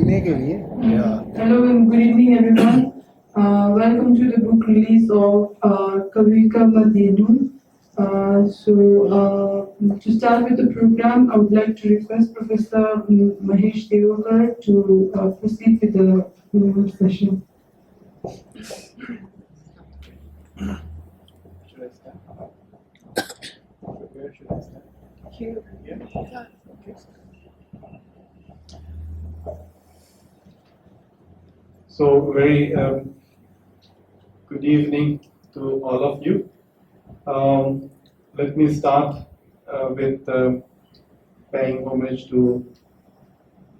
Hello and good evening, everyone. Welcome to the book release of Kavikāmadhenu. To start with the program, I would like to request Professor Mahesh Deokar to proceed with the session. Should I stand? Where should I stand? Here. Yeah. Okay. So very good evening to all of you. Let me start with paying homage to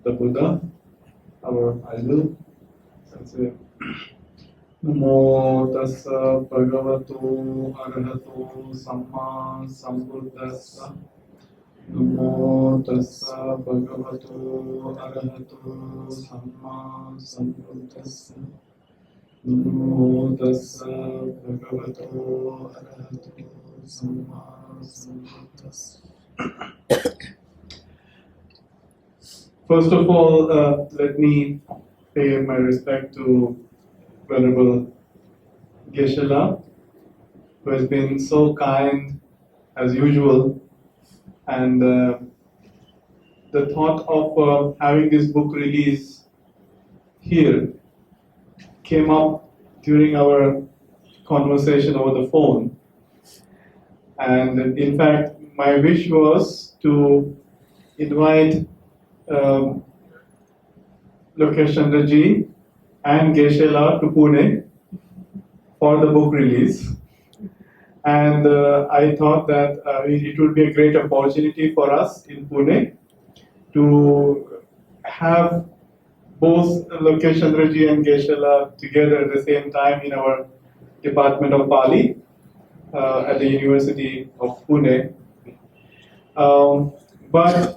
the Buddha, our idol. Namo tassa bhagavato arahato samma sambuddhassa. Namo tassa bhagavato arahato samma sambuddhassa. Namo tassa bhagavato arahato samma sambuddhassa. First of all, let me pay my respect to Venerable Geshe-la, who has been so kind as usual, and the thought of having this book release here came up during our conversation over the phone, and in fact my wish was to invite Lokeshchandra ji and Geshe-la to Pune for the book release, and I thought that it would be a great opportunity for us in Pune to have both Lokeshchandra ji and Geshe-la together at the same time in our Department of Pali at the University of Pune. But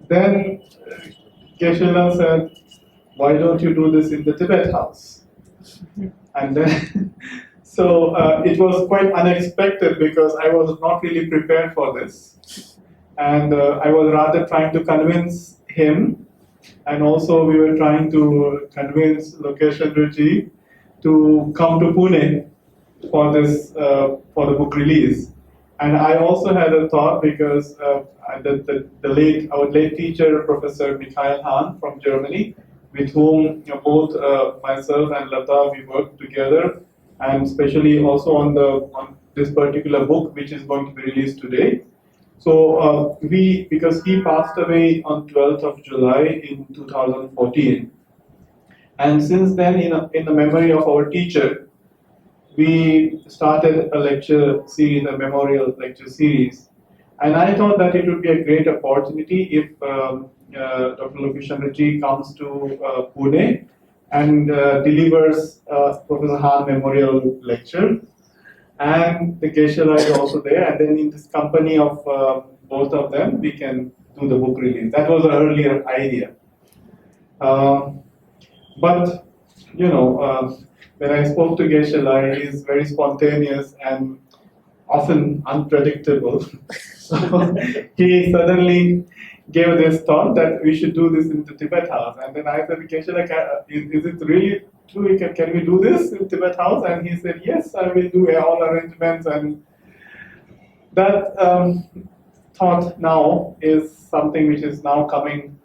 then Geshe-la said, "Why don't you do this in the Tibet house?" And then, so it was quite unexpected because I was not really prepared for this. And I was rather trying to convince him, and also we were trying to convince Lokeshchandra ji to come to Pune for this, for the book release. And I also had a thought because our late teacher, Professor Michael Hahn from Germany, with whom both myself and Lata, we worked together, and especially also on this particular book, which is going to be released today. So because he passed away on 12th of July in 2014, and since then, in the memory of our teacher, we started a lecture series, a memorial lecture series, and I thought that it would be a great opportunity if Dr. Lokeshchandra ji comes to Pune and delivers Professor Hahn Memorial Lecture, and the Geshe-la is also there, and then in this company of both of them, we can do the book release. That was an earlier idea. But, when I spoke to Geshe-la, he is very spontaneous and often unpredictable. So he suddenly gave this thought that we should do this in the Tibet house. And then I said, Geshe-la, is it really true? Can we do this in Tibet house? And he said, yes, I will do all arrangements. And that thought now is something which is now coming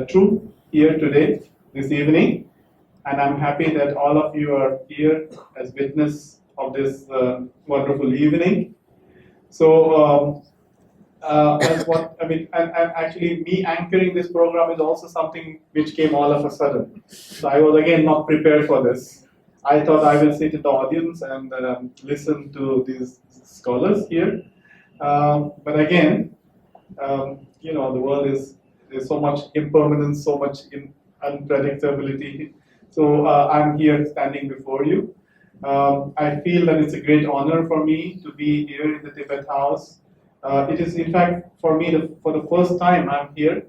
true here today, this evening. And I'm happy that all of you are here as witness of this wonderful evening. So, that's what I mean, and actually me anchoring this program is also something which came all of a sudden. So I was again not prepared for this. I thought I will sit in the audience and listen to these scholars here. But again, the world there's so much impermanence, so much unpredictability. So I'm here standing before you. I feel that it's a great honor for me to be here in the Tibet house. It is, in fact, for me, for the first time I'm here,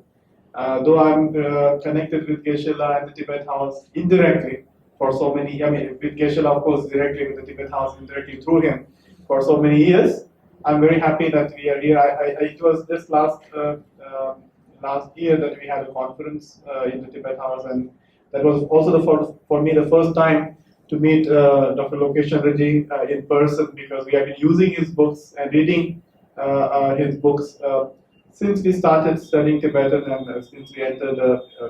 though I'm connected with Geshe-la and the Tibet House indirectly for so many, with Geshe-la, of course, directly with the Tibet House, indirectly through him for so many years. I'm very happy that we are here. It was just last last year that we had a conference in the Tibet House, and that was also for me the first time to meet Dr. Lokesh Chandraji in person, because we have been using his books and reading his books since we started studying Tibetan and since we entered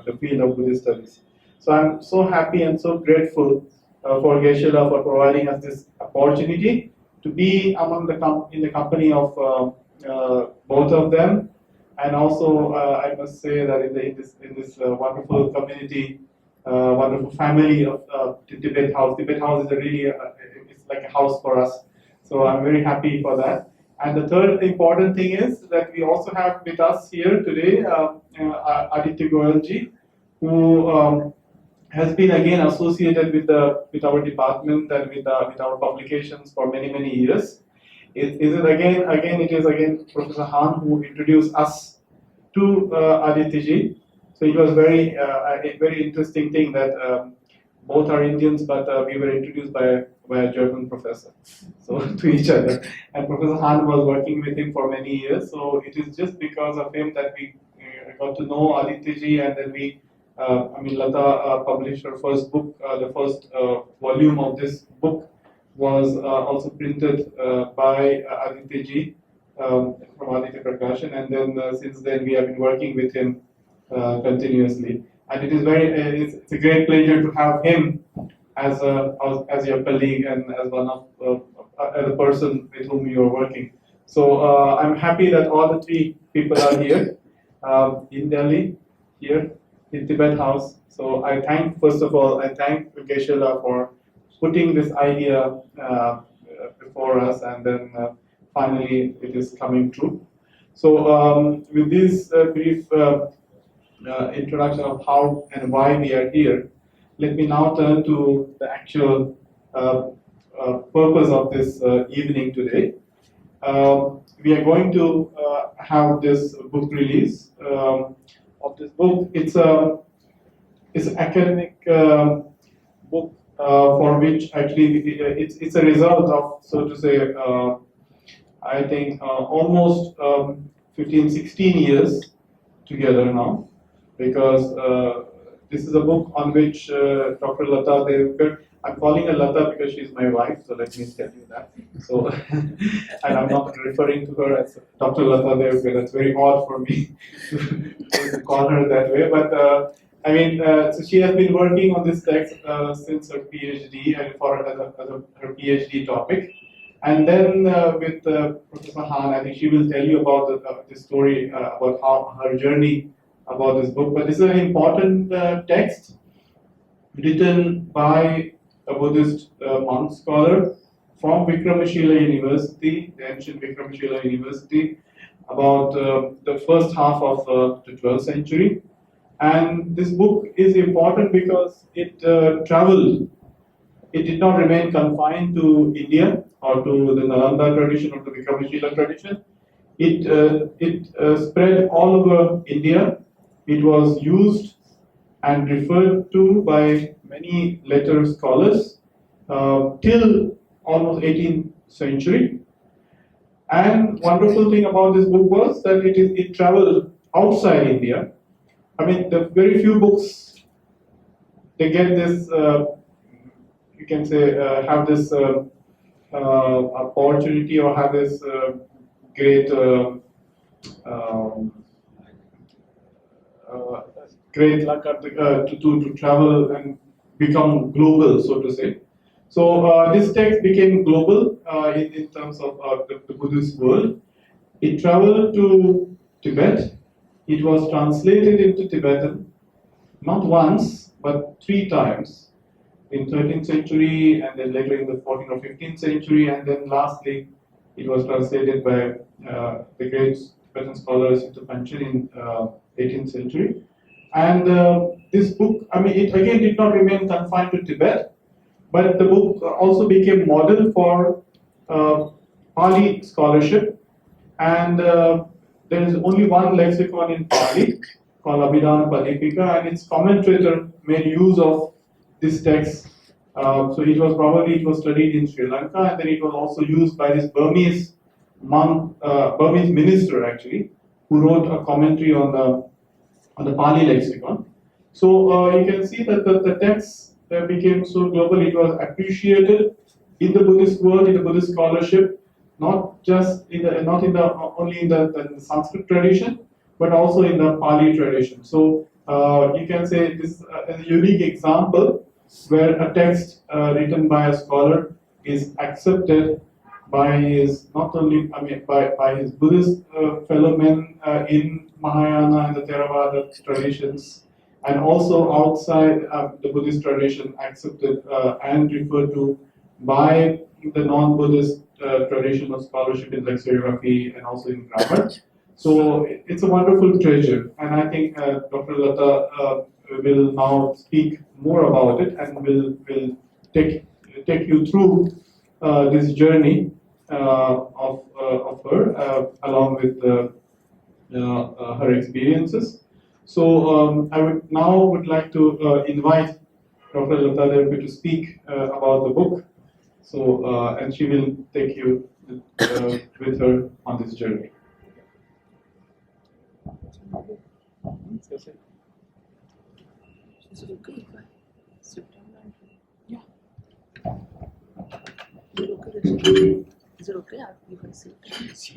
the field of Buddhist studies. So I'm so happy and so grateful for Geshe-la for providing us this opportunity to be in the company of both of them, and also I must say that in this wonderful community, wonderful family of the Tibet House. Tibet House is it's like a house for us. So I'm very happy for that. And the third important thing is that we also have with us here today Aditya Goyalji, who has been again associated with our department and with our publications for many years. It is again Professor Han who introduced us to Aditya ji. So it was a very interesting thing that both are Indians, but we were introduced by a German professor, so to each other. And Professor Han was working with him for many years. So it is just because of him that we got to know Aditya ji, and then Lata published her first book. The first volume of this book was also printed by Aditya ji from Aditya Prakashan, and then since then we have been working with him continuously. And it is it's a great pleasure to have him as your colleague and as one of as a person with whom you are working. So I'm happy that all the three people are here in Delhi, here in Tibet House. So first of all, I thank Geshe-la for putting this idea before us, and then finally it is coming true. So with this brief introduction of how and why we are here, let me now turn to the actual purpose of this evening today. We are going to have this book release of this book. It's an academic book for which actually it's a result of, so to say, I think almost 15-16 years together now, because this is a book on which Dr. Lata Deokar, I'm calling her Lata because she's my wife, so let me tell you that. So, and I'm not referring to her as Dr. Lata Deokar. That's very odd for me to call her that way. But so she has been working on this text since her PhD and for her PhD topic. And then with Professor Han, I think she will tell you about the story about how her journey about this book. But this is an important text written by a Buddhist monk scholar from Vikramashila University, the ancient Vikramashila University, about the first half of the 12th century. And this book is important because it traveled. It did not remain confined to India or to the Nalanda tradition or the Vikramashila tradition. It spread all over India. It was used and referred to by many later scholars till almost 18th century. And wonderful thing about this book was that it traveled outside India. I mean, the very few books, they get this, you can say, have this opportunity or have this great great luck to travel and become global, so to say. So this text became global in terms of the Buddhist world. It traveled to Tibet. It was translated into Tibetan, not once, but 3 times, in 13th century, and then later in the 14th or 15th century, and then lastly, it was translated by the great Tibetan scholar Siddha Panchen in 18th century. And this book, it again did not remain confined to Tibet, but the book also became model for Pali scholarship, and there is only one lexicon in Pali called Abhidhana Padipika, and its commentator made use of this text. So it was studied in Sri Lanka, and then it was also used by this Burmese monk, Burmese minister actually, who wrote a commentary on on the Pali lexicon. So you can see that the text became so global. It was appreciated in the Buddhist world, in the Buddhist scholarship, not just only in the Sanskrit tradition, but also in the Pali tradition. So you can say this is a unique example where a text written by a scholar is accepted by his by his Buddhist fellow men in Mahayana and the Theravada traditions, and also outside the Buddhist tradition, accepted and referred to by the non-Buddhist tradition of scholarship in lexicography and also in grammar. So it's a wonderful treasure, and I think Dr. Lata will now speak more about it and will take you through this journey of her along with her experiences. So I would like to invite Dr. Lata Deokar to speak about the book. So and she will take you with her on this journey. Yeah. Is it okay? You can sit. Yes.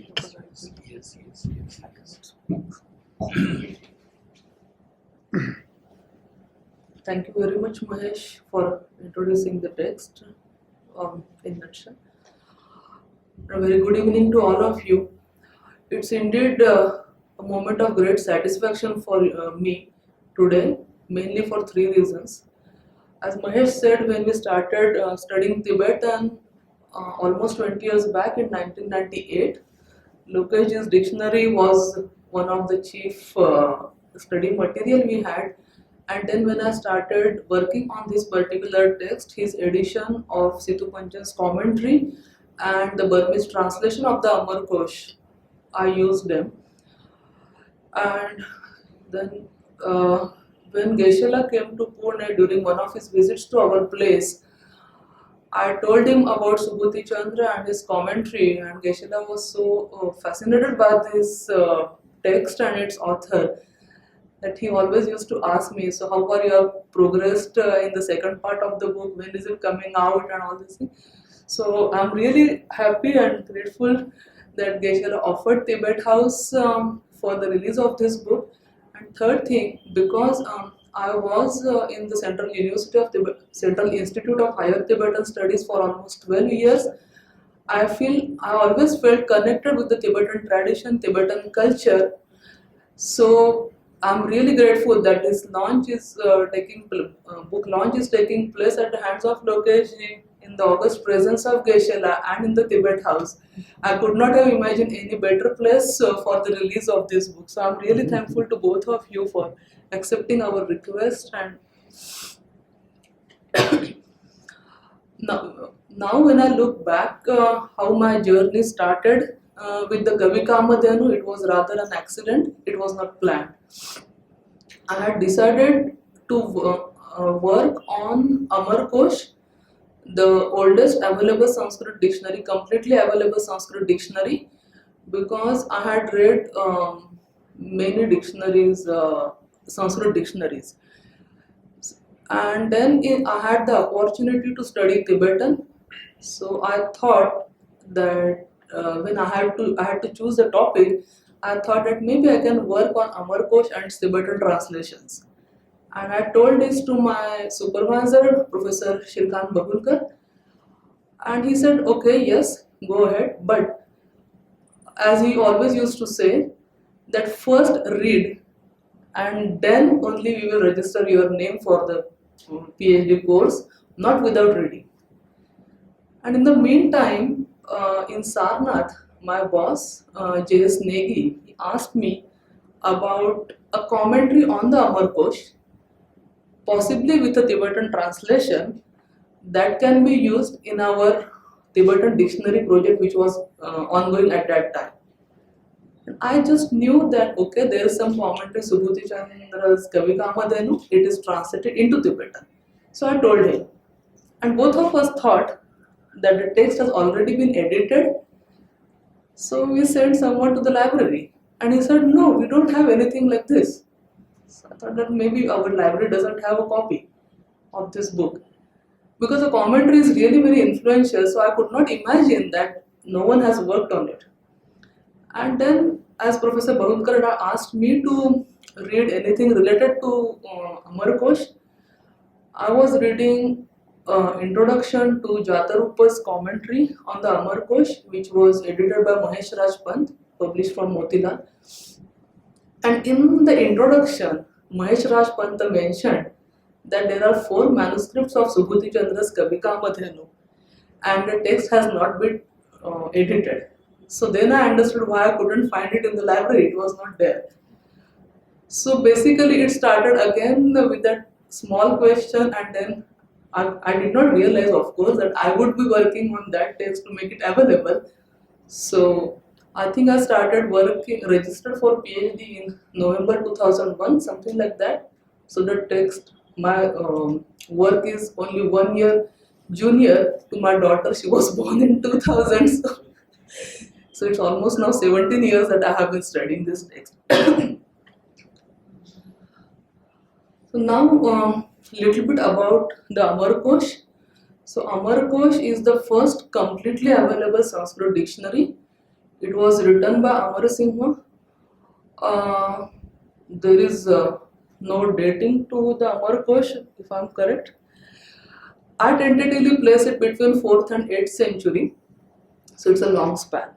Thank you very much, Mahesh, for introducing the text in nutshell. A very good evening to all of you. It's indeed a moment of great satisfaction for me today, mainly for three reasons. As Mahesh said, when we started studying Tibetan almost 20 years back in 1998, Lokesh's dictionary was one of the chief study material we had. And then when I started working on this particular text, his edition of Situ Panchan's commentary and the Burmese translation of the Amar Kosh, I used them. And then when Geshe-la came to Pune during one of his visits to our place, I told him about Subhūticandra and his commentary, and Geshe-la was so fascinated by this text and its author that he always used to ask me, so how far you have progressed in the second part of the book, when is it coming out and all this thing. So I'm really happy and grateful that Geshe-la offered Tibet House for the release of this book. And third thing, because I was in the Central University of Tibet, Central Institute of Higher Tibetan Studies for almost 12 years, I always felt connected with the Tibetan tradition, Tibetan culture. So I'm really grateful that this launch is book launch is taking place at the hands of Lokesh ji in the august presence of Geshe-la and in the Tibet House. I could not have imagined any better place for the release of this book. So I'm really thankful to both of you for accepting our request. And now when I look back how my journey started with the Kavikāmadhenu, it was rather an accident. It was not planned. I had decided to work on Amar Kosh, the oldest available Sanskrit dictionary, completely available Sanskrit dictionary, because I had read many dictionaries, Sanskrit dictionaries. And then I had the opportunity to study Tibetan. So I thought that when I had to choose a topic, I thought that maybe I can work on Amar Kosh and Tibetan translations. And I told this to my supervisor, Professor Kavikāmadhenu, and he said, okay, yes, go ahead. But as he always used to say, that first read and then only we will register your name for the PhD course, not without reading. And in the meantime, in Sarnath, my boss, J.S. Negi, he asked me about a commentary on the Amar Kosh, possibly with a Tibetan translation that can be used in our Tibetan dictionary project, which was ongoing at that time. And I just knew that, okay, there is some commentary, Subhūticandра's Kavikāmadhenu, it is translated into Tibetan. So I told him. And both of us thought that the text has already been edited. So we sent someone to the library. And he said, no, we don't have anything like this. So I thought that maybe our library doesn't have a copy of this book, because the commentary is really very influential, so I could not imagine that no one has worked on it. And then, as Professor Barudkar asked me to read anything related to Amarkosh, I was reading Introduction to Jatarupa's commentary on the Amarkosh, which was edited by Mahesh Raj Pant, published from Motilal. And in the introduction, Mahesh Raj Pant mentioned that there are 4 manuscripts of Subhūticandra's Kavikāmadhenu, and the text has not been edited. So then I understood why I couldn't find it in the library, it was not there. So basically it started again with that small question, and then I did not realize, of course, that I would be working on that text to make it available. So I think I started working, registered for PhD in November 2001, something like that. So the text, my work is only 1 year junior to my daughter. She was born in 2000. So it's almost now 17 years that I have been studying this text. So now little bit about the Amarkosh. So Amarkosh is the first completely available Sanskrit dictionary. It was written by Amarasingha. There is no dating to the Amarkosh, if I am correct. I tentatively place it between 4th and 8th century. So it's a long span.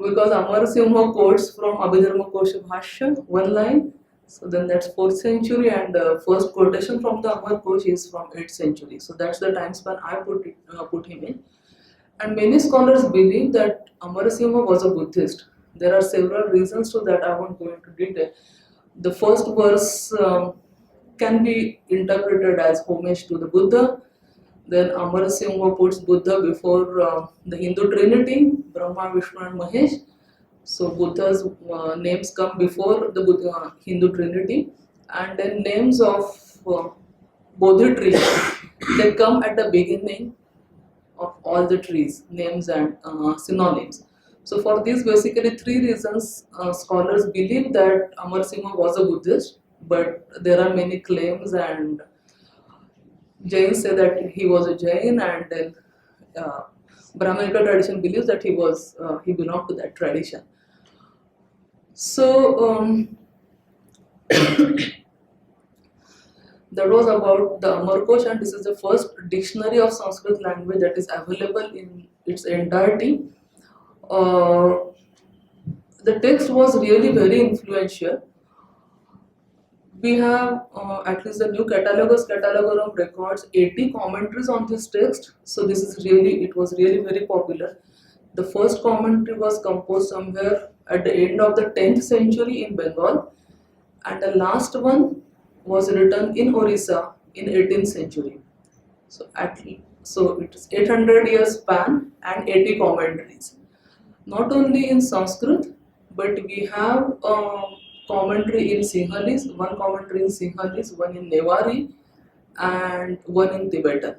Because Amarasingha quotes from Abhidharma Kosha Bhashya, one line. So then that's 4th century, and the first quotation from the Amarkosh is from 8th century. So that's the time span I put him in. And many scholars believe that Amarasingha was a Buddhist. There are several reasons to that, I won't go into detail. The first verse can be interpreted as homage to the Buddha. Then Amarasingha puts Buddha before the Hindu Trinity, Brahma, Vishnu and Mahesh. So Buddha's names come before the Buddha, Hindu Trinity, and then names of Bodhi trees, they come at the beginning of all the trees, names and synonyms. So for these basically 3 reasons, scholars believe that Amarasingha was a Buddhist, but there are many claims, and Jains say that he was a Jain, and then Brahmanical tradition believes that he belonged to that tradition. So that was about the Amarkosh, and this is the first dictionary of Sanskrit language that is available in its entirety. The text was really very influential. We have at least the new Catalogorum records 80 commentaries on this text. So this is really, it was really very popular. The first commentary was composed somewhere at the end of the 10th century in Bengal, and the last one was written in Orissa in 18th century. So it is 800 years span and 80 commentaries. Not only in Sanskrit, but we have commentary in Sinhalese, one commentary in Sinhalese, one in Newari, and one in Tibetan.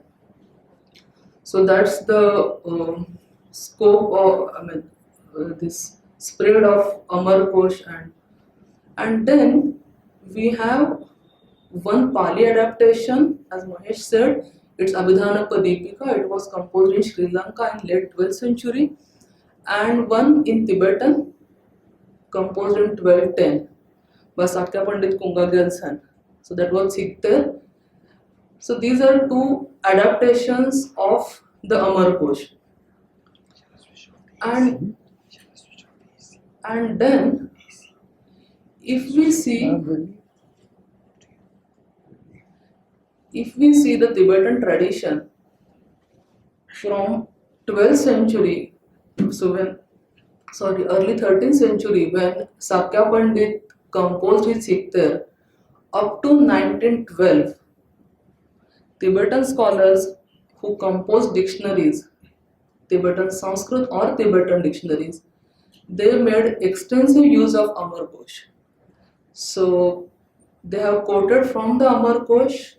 So that's the scope of this spread of Amarkosh, and then we have one Pali adaptation, as Mahesh said. It's Abhidhanapa Deepika. It was composed in Sri Lanka in late 12th century, and one in Tibetan, composed in 1210 by Sakya Pandit Kungagyalsan. So that was Sikter. So these are 2 adaptations of the Amarkosh. And then if we see the Tibetan tradition from 12th century, early 13th century, when Sakya Pandit composed his Sikter, up to 1912, Tibetan scholars who composed dictionaries, Tibetan Sanskrit or Tibetan dictionaries, they made extensive use of Amarkosh. So they have quoted from the Amarkosh.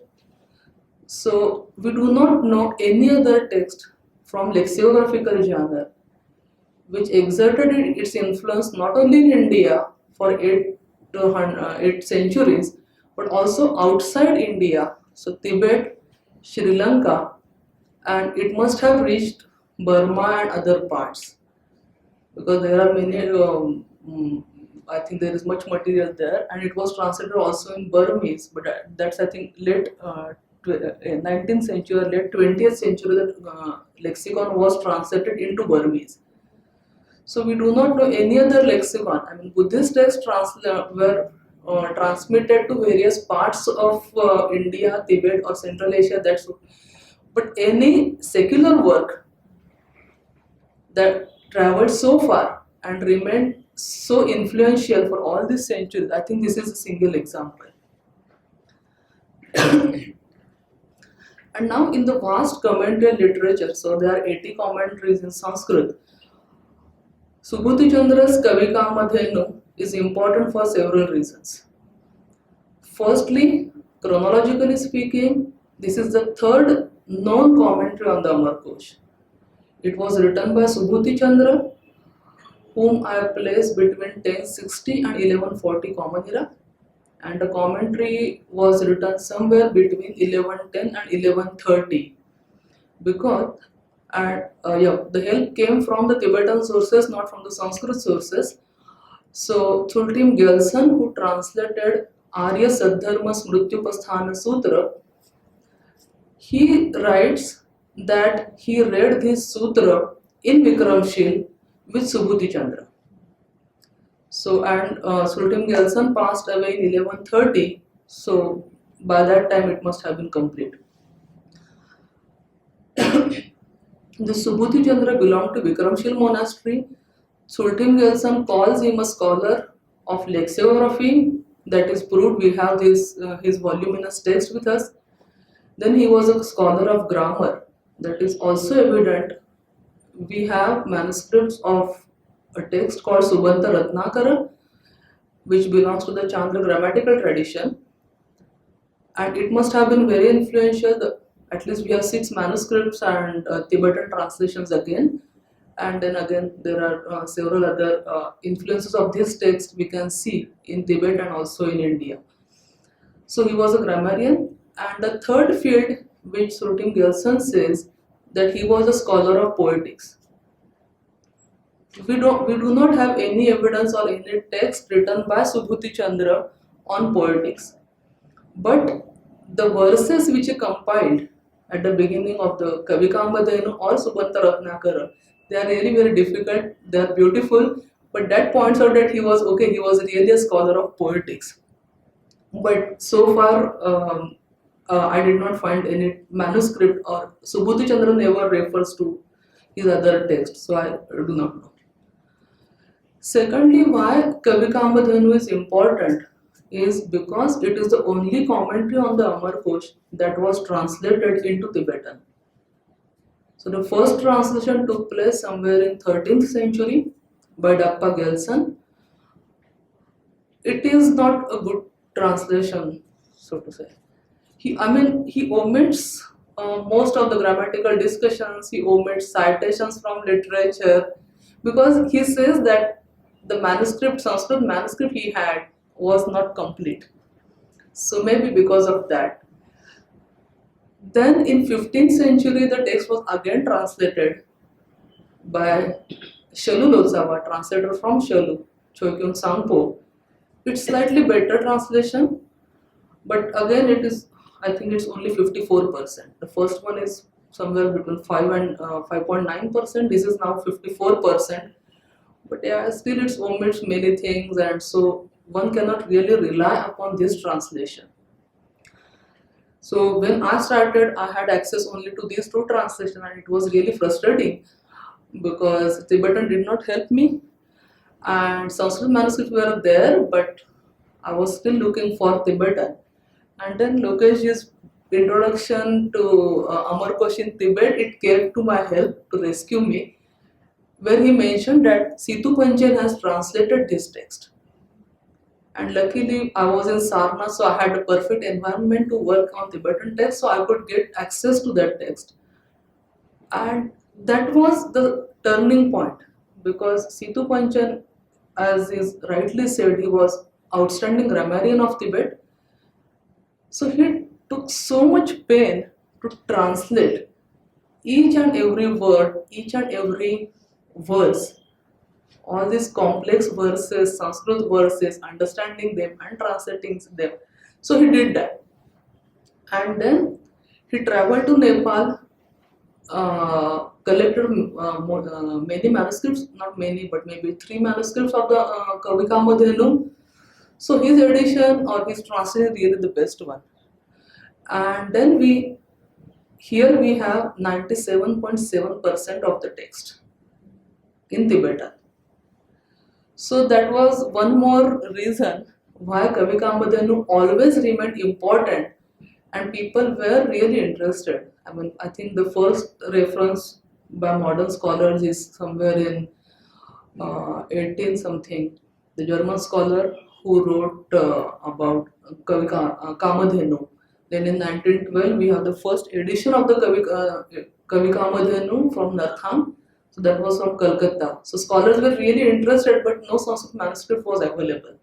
So we do not know any other text from lexicographical genre which exerted its influence not only in India for 8 centuries, but also outside India, so Tibet, Sri Lanka, and it must have reached Burma and other parts because there are many. I think there is much material there, and it was translated also in Burmese. But that's I think late 19th century, or late 20th century that lexicon was translated into Burmese. So we do not know any other lexicon. I mean, Buddhist texts were transmitted to various parts of India, Tibet, or Central Asia. But any secular work that traveled so far and remained so influential for all these centuries, I think this is a single example. And now in the vast commentary literature, so there are 80 commentaries in Sanskrit. Subhūticandra's Kavikāmadhenu is important for several reasons. Firstly, chronologically speaking, this is the third known commentary on the Amarkosh. It was written by Subhūticandra, whom I have placed between 1060 and 1140 Common Era, and the commentary was written somewhere between 1110 and 1130 because the help came from the Tibetan sources, not from the Sanskrit sources. So Tsultim Gyaltsen, who translated Arya Saddharma Smrityupasthana Sutra, he writes that he read this sutra in Vikramshil with Subhūticandra. So, and Tsultim Gyaltsen passed away in 1130, so by that time it must have been complete. The Subhūticandra belonged to Vikramshil monastery. Tsultim Gyaltsen calls him a scholar of lexicography. That is proved. We have this his voluminous text with us. Then he was a scholar of grammar. That is also evident. We have manuscripts of a text called Subanta Ratnakara, which belongs to the Chandra grammatical tradition, and it must have been very influential. At least we have 6 manuscripts and Tibetan translations again, and then again there are several other influences of this text we can see in Tibet and also in India. So he was a grammarian, and the third field which Tsultim Gyaltsen says that he was a scholar of poetics. We do not have any evidence or any text written by Subhūticandra on poetics, but the verses which he compiled at the beginning of the Kavikāmadhenu or Subanta Ratnakara, they are really very difficult. They are beautiful, but that points out that he was really a scholar of poetics. But so far, I did not find any manuscript, or Subhūticandra never refers to his other texts, so I do not know. Secondly, why Kavikāmadhenu is important is because it is the only commentary on the Amarkosh that was translated into Tibetan. So the first translation took place somewhere in 13th century by Dappa Gyaltsen. It is not a good translation, so to say. He omits most of the grammatical discussions. He omits citations from literature because he says that the Sanskrit manuscript he had was not complete. So maybe because of that. Then in 15th century, the text was again translated by Shalu Lodzawa, translator from Shalu, Chokyun Sangpo. It's slightly better translation, but again I think it's only 54%. The first one is somewhere between 5 and 5.9%. This is now 54%. But yeah, still it omits many things, and so one cannot really rely upon this translation. So when I started, I had access only to these 2 translations, and it was really frustrating because Tibetan did not help me, and Sanskrit manuscripts were there, but I was still looking for Tibetan. And then Lokesh's introduction to Amarkosh in Tibet, it came to my help to rescue me, where he mentioned that Subhūticandra has translated this text. And luckily I was in Sarna, so I had a perfect environment to work on Tibetan text, so I could get access to that text. And that was the turning point, because Subhūticandra, as is rightly said, he was outstanding grammarian of Tibet. So he took so much pain to translate each and every word, each and every verse, all these complex verses, Sanskrit verses, understanding them and translating them. So he did that. And then he traveled to Nepal, collected many manuscripts, not many, but maybe 3 manuscripts of the Kavikāmadhenu. So his edition or his translation is really the best one. And then here we have 97.7% of the text in Tibetan. So that was one more reason why Kavikāmadhenu always remained important and people were really interested. I mean, I think the first reference by modern scholars is somewhere in 18 something. The German scholar who wrote about Kavikāmadhenu. Then in 1912 we have the first edition of the Kavikāmadhenu from Natham. So that was from Calcutta. So scholars were really interested, but no Sanskrit manuscript was available.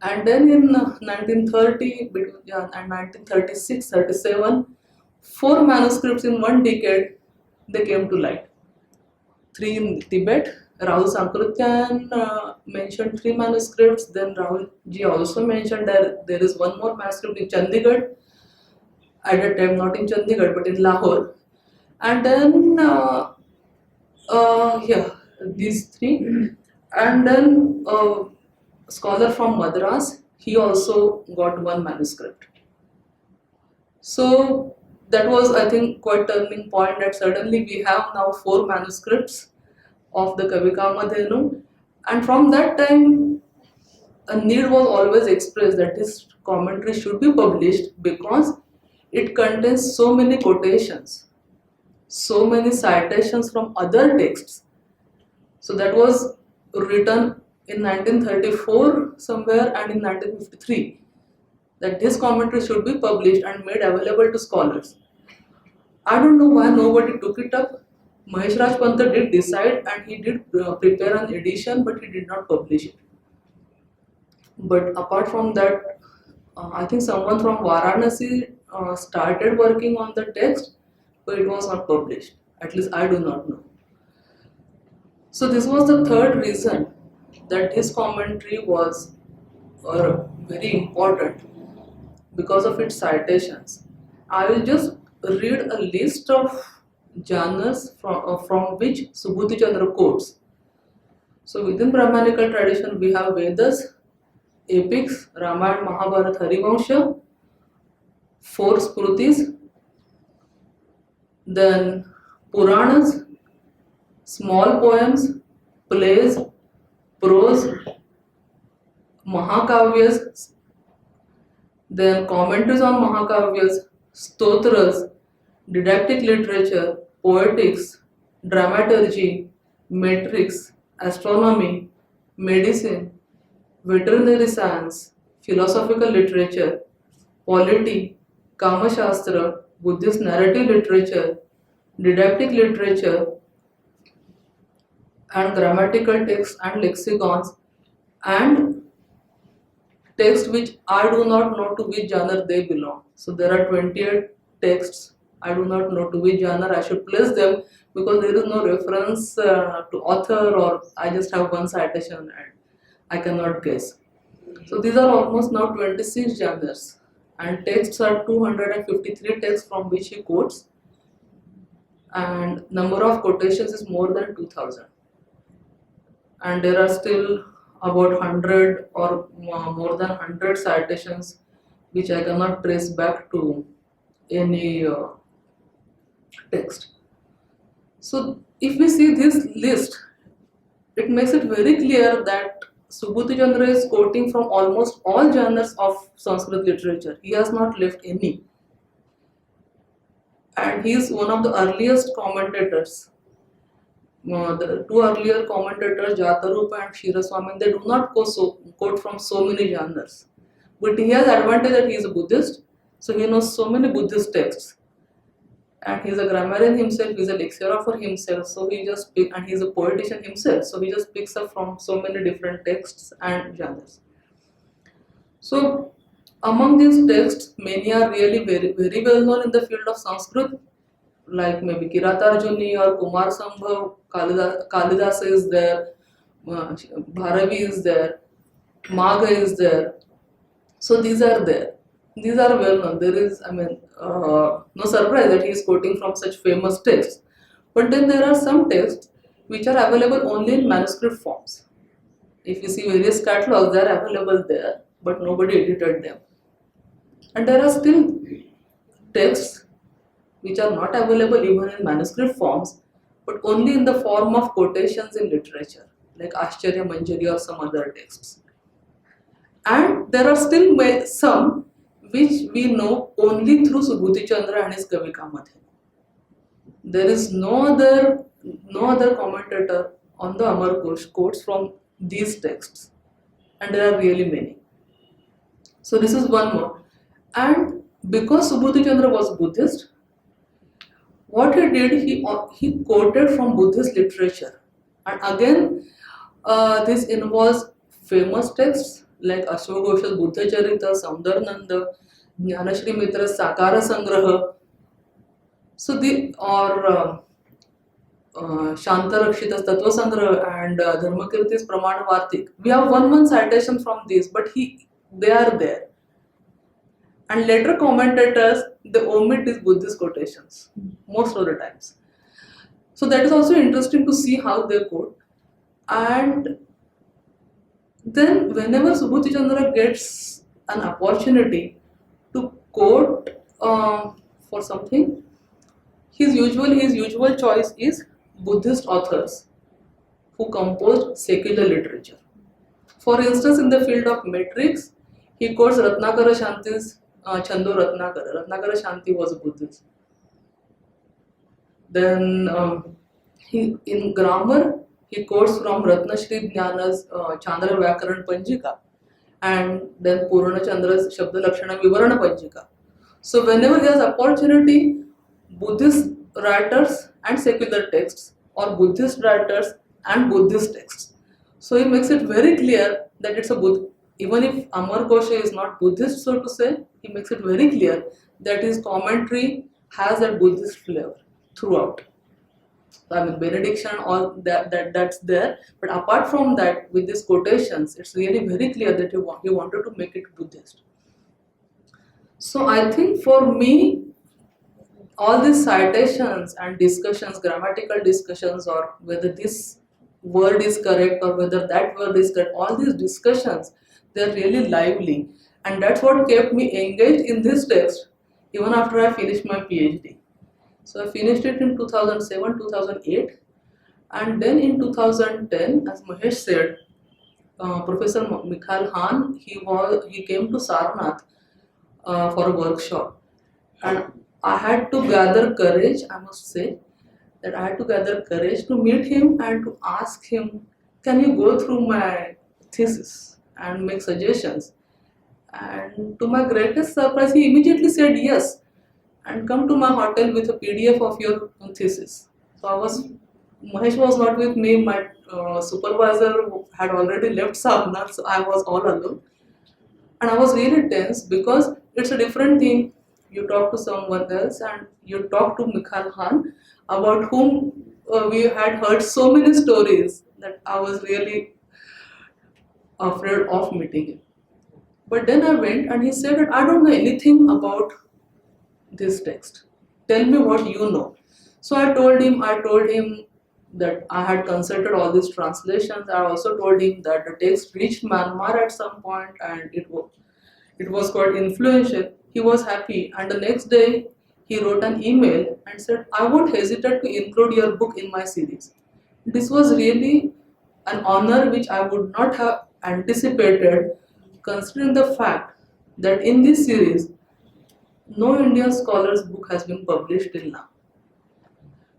And then in 1930 and 1936-37, 4 manuscripts in 1 decade they came to light. 3 in Tibet. Rahul Sankrityan mentioned 3 manuscripts. Then Rahul ji also mentioned that there is one more manuscript in Chandigarh. At that time, not in Chandigarh but in Lahore. And then these 3. And then scholar from Madras, he also got 1 manuscript. So that was, I think, quite turning point that suddenly we have now 4 manuscripts of the Kavikāmadhenu, and from that time a need was always expressed that this commentary should be published because it contains so many quotations, so many citations from other texts. So that was written in 1934 somewhere and in 1953 that this commentary should be published and made available to scholars. I don't know why nobody took it up. Mahesh Raj Panta did decide and he did prepare an edition, but he did not publish it. But apart from that, I think someone from Varanasi started working on the text, but it was not published. At least I do not know. So this was the third reason that his commentary was very important because of its citations. I will just read a list of jhanas from which Subhūticandra quotes. So within Brahmanical tradition we have Vedas, epics, Ramayana, Mahabharata, Harivansha, 4 Smrutis, then Puranas, small poems, plays, prose, Mahakavyas, then commentaries on Mahakavyas, stotras, didactic literature, poetics, dramaturgy, metrics, astronomy, medicine, veterinary science, philosophical literature, polity, Kama Shastra, Buddhist narrative literature, didactic literature, and grammatical texts and lexicons, and texts which I do not know to which genre they belong. So there are 28 texts. I do not know to which genre I should place them because there is no reference to author, or I just have 1 citation and I cannot guess. So these are almost now 26 genres, and texts are 253 texts from which he quotes, and number of quotations is more than 2000. And there are still about 100 or more than 100 citations which I cannot trace back to any text. So if we see this list, it makes it very clear that Subhūticandra is quoting from almost all genres of Sanskrit literature. He has not left any. And he is one of the earliest commentators. The 2 earlier commentators, Jatarupa and Shiraswami, they do not quote from so many genres. But he has advantage that he is a Buddhist, so he knows so many Buddhist texts. And he is a grammarian himself, he is a lexicographer himself, so he just and he is a poetician himself, so he just picks up from so many different texts and genres. So among these texts, many are really very well known in the field of Sanskrit, like maybe Kiratarjuni or Kumar Sambhav, Kalidasa is there, Bharavi is there, Magha is there. So these are there. These are well known. There is, no surprise that he is quoting from such famous texts. But then there are some texts which are available only in manuscript forms. If you see various catalogs, they are available there, but nobody edited them. And there are still texts which are not available even in manuscript forms, but only in the form of quotations in literature, like Ashcharya Manjari or some other texts. And there are still some which we know only through Subhūticandra and his Kavikāmadhenu. There is no other commentator on the Amar Kosh quotes from these texts, and there are really many. So this is one more. And because Subhūticandra was Buddhist, what he did, he quoted from Buddhist literature. And again, this involves famous texts like Ashwaghosh's Buddha Charita, Saundarnanda, Jnanashri Mitra's Sakara Sangraha, so Shantarakshita's Tattva Sangraha and Dharmakirti's Pramana Vartik. We have one citation from these, but they are there. And later commentators, they omit these Buddhist quotations most of the times. So that is also interesting to see how they quote. And then whenever Subhūticandra gets an opportunity to quote for something, his usual choice is Buddhist authors who composed secular literature. For instance, in the field of metrics, he quotes Ratnakara Shanti's Chando Ratnakara. Ratnakara Shanti was a Buddhist. Then in grammar, he quotes from Ratnashri Jnana's Chandra Vyakaran Panjika and then Purana Chandra's Shabda Lakshana Vivarana Panjika. So whenever he has opportunity, Buddhist writers and secular texts, or Buddhist writers and Buddhist texts. So he makes it very clear that it's a Buddhist. Even if Amar Kosha is not Buddhist, so to say, he makes it very clear that his commentary has that Buddhist flavor throughout. So, benediction, all that's there. But apart from that, with these quotations, it's really very clear that he wanted to make it Buddhist. So I think for me, all these citations and discussions, grammatical discussions, or whether this word is correct or whether that word is correct, all these discussions, they're really lively. And that's what kept me engaged in this text even after I finished my PhD. So I finished it in 2007, 2008. And then in 2010, as Mahesh said, Professor Mikhail Hahn, he came to Sarnath for a workshop. And I had to gather courage, I must say, that I had to gather courage to meet him and to ask him, can you go through my thesis and make suggestions? And to my greatest surprise, he immediately said yes, and come to my hotel with a PDF of your thesis. So Mahesh was not with me, my supervisor had already left Sarnath, so I was all alone. And I was really tense because it's a different thing. You talk to someone else and you talk to Mikhail Hahn, about whom we had heard so many stories that I was really afraid of meeting him. But then I went and he said that I don't know anything about this text. Tell me what you know. So I told him that I had consulted all these translations. I also told him that the text reached Myanmar at some point and it was quite influential. He was happy, and the next day he wrote an email and said, I won't hesitate to include your book in my series. This was really an honor which I would not have anticipated, considering the fact that in this series, no Indian scholar's book has been published till now.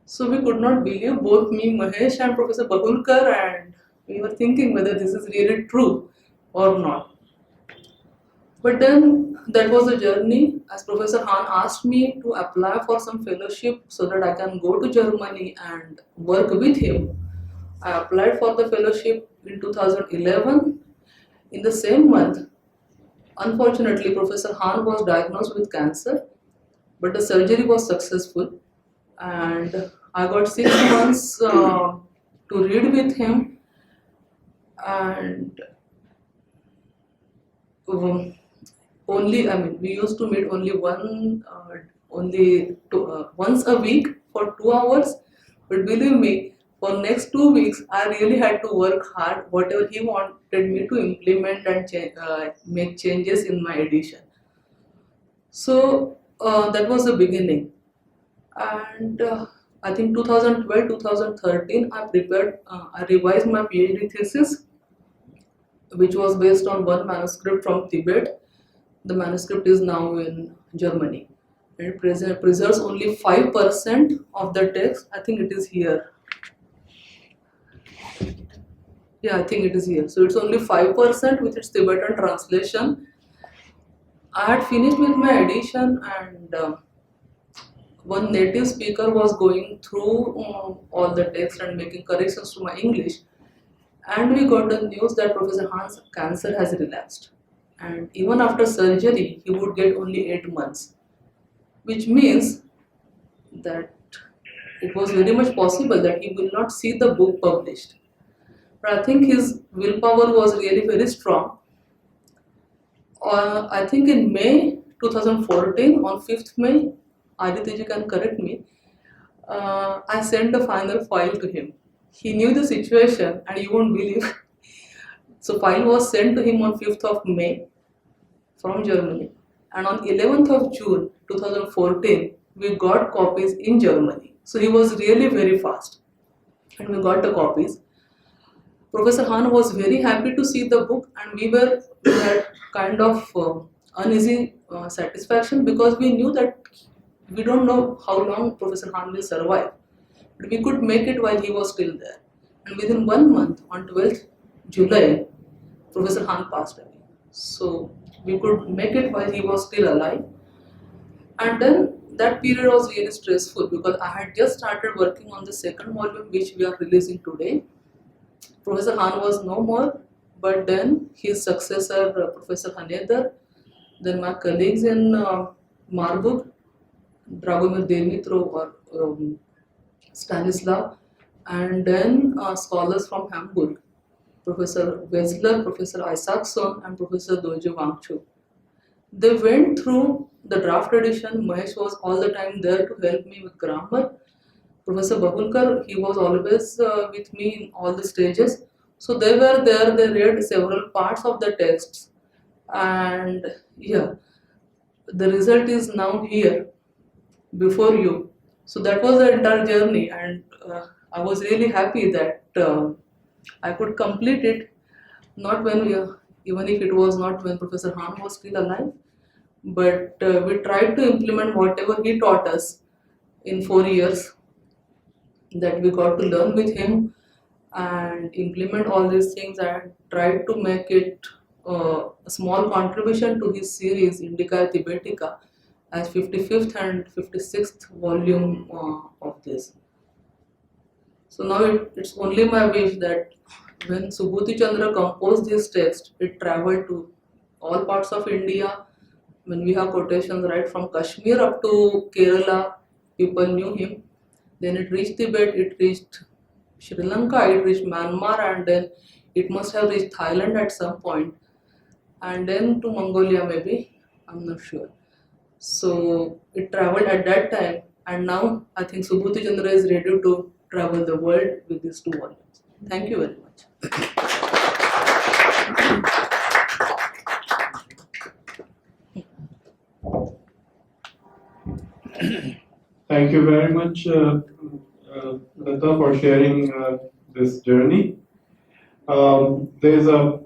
So we could not believe, both me, Mahesh and Professor Bahulkar, and we were thinking whether this is really true or not. But then that was a journey, as Professor Hahn asked me to apply for some fellowship so that I can go to Germany and work with him. I applied for the fellowship in 2011. In the same month, Unfortunately, Professor Han was diagnosed with cancer, but the surgery was successful, and I got 6 months to read with him, and only, I mean, we used to meet once a week for 2 hours. But believe me, for next 2 weeks, I really had to work hard. Whatever he wanted me to implement and make changes in my edition. So that was the beginning, and I think 2012, 2013, I revised my PhD thesis, which was based on one manuscript from Tibet. The manuscript is now in Germany. It preserves only 5% of the text. I think it is here. Yeah, I think it is here. So it's only 5% with its Tibetan translation. I had finished with my edition, and one native speaker was going through all the text and making corrections to my English. And we got the news that Professor Han's cancer has relapsed. And even after surgery, he would get only 8 months, which means that it was very much possible that he will not see the book published. But I think his willpower was really very strong. I think in May 2014, on 5th May, Aditya can correct me, I sent the final file to him. He knew the situation, and you won't believe. So file was sent to him on 5th of May from Germany, and on 11th of June 2014, we got copies in Germany. So he was really very fast, and we got the copies. Professor Han was very happy to see the book, and we had kind of uneasy satisfaction, because we knew that we don't know how long Professor Han will survive, but we could make it while he was still there. And within 1 month, on 12th July, Professor Han passed away. So we could make it while he was still alive. And then that period was really stressful, because I had just started working on the second volume, which we are releasing today. Professor Han was no more, but then his successor, Professor Haneder, then my colleagues in Marburg, Dragomir Demitrov or Stanislav, and then scholars from Hamburg, Professor Wesler, Professor Isaacson, and Professor Dojo Wangchu. They went through the draft edition. Mahesh was all the time there to help me with grammar. Professor Bahulkar, he was always with me in all the stages. So they were there, they read several parts of the texts, and yeah, the result is now here before you. So that was the entire journey, and I was really happy that I could complete it, not when even if it was not when Professor Han was still alive, but we tried to implement whatever he taught us in 4 years that we got to learn with him, and implement all these things, and tried to make it a small contribution to his series Indica Tibetica as 55th and 56th volume of this. So now it's only my wish that when Subhūticandra composed this text, it traveled to all parts of India. When we have quotations right from Kashmir up to Kerala, people knew him. Then it reached Tibet, it reached Sri Lanka, it reached Myanmar, and then it must have reached Thailand at some point, and then to Mongolia maybe, I'm not sure. So it traveled at that time, and now I think Subhūticandra is ready to travel the world with these 2 volumes. Thank you very much. Thank you very much, Lata, for sharing this journey. There's a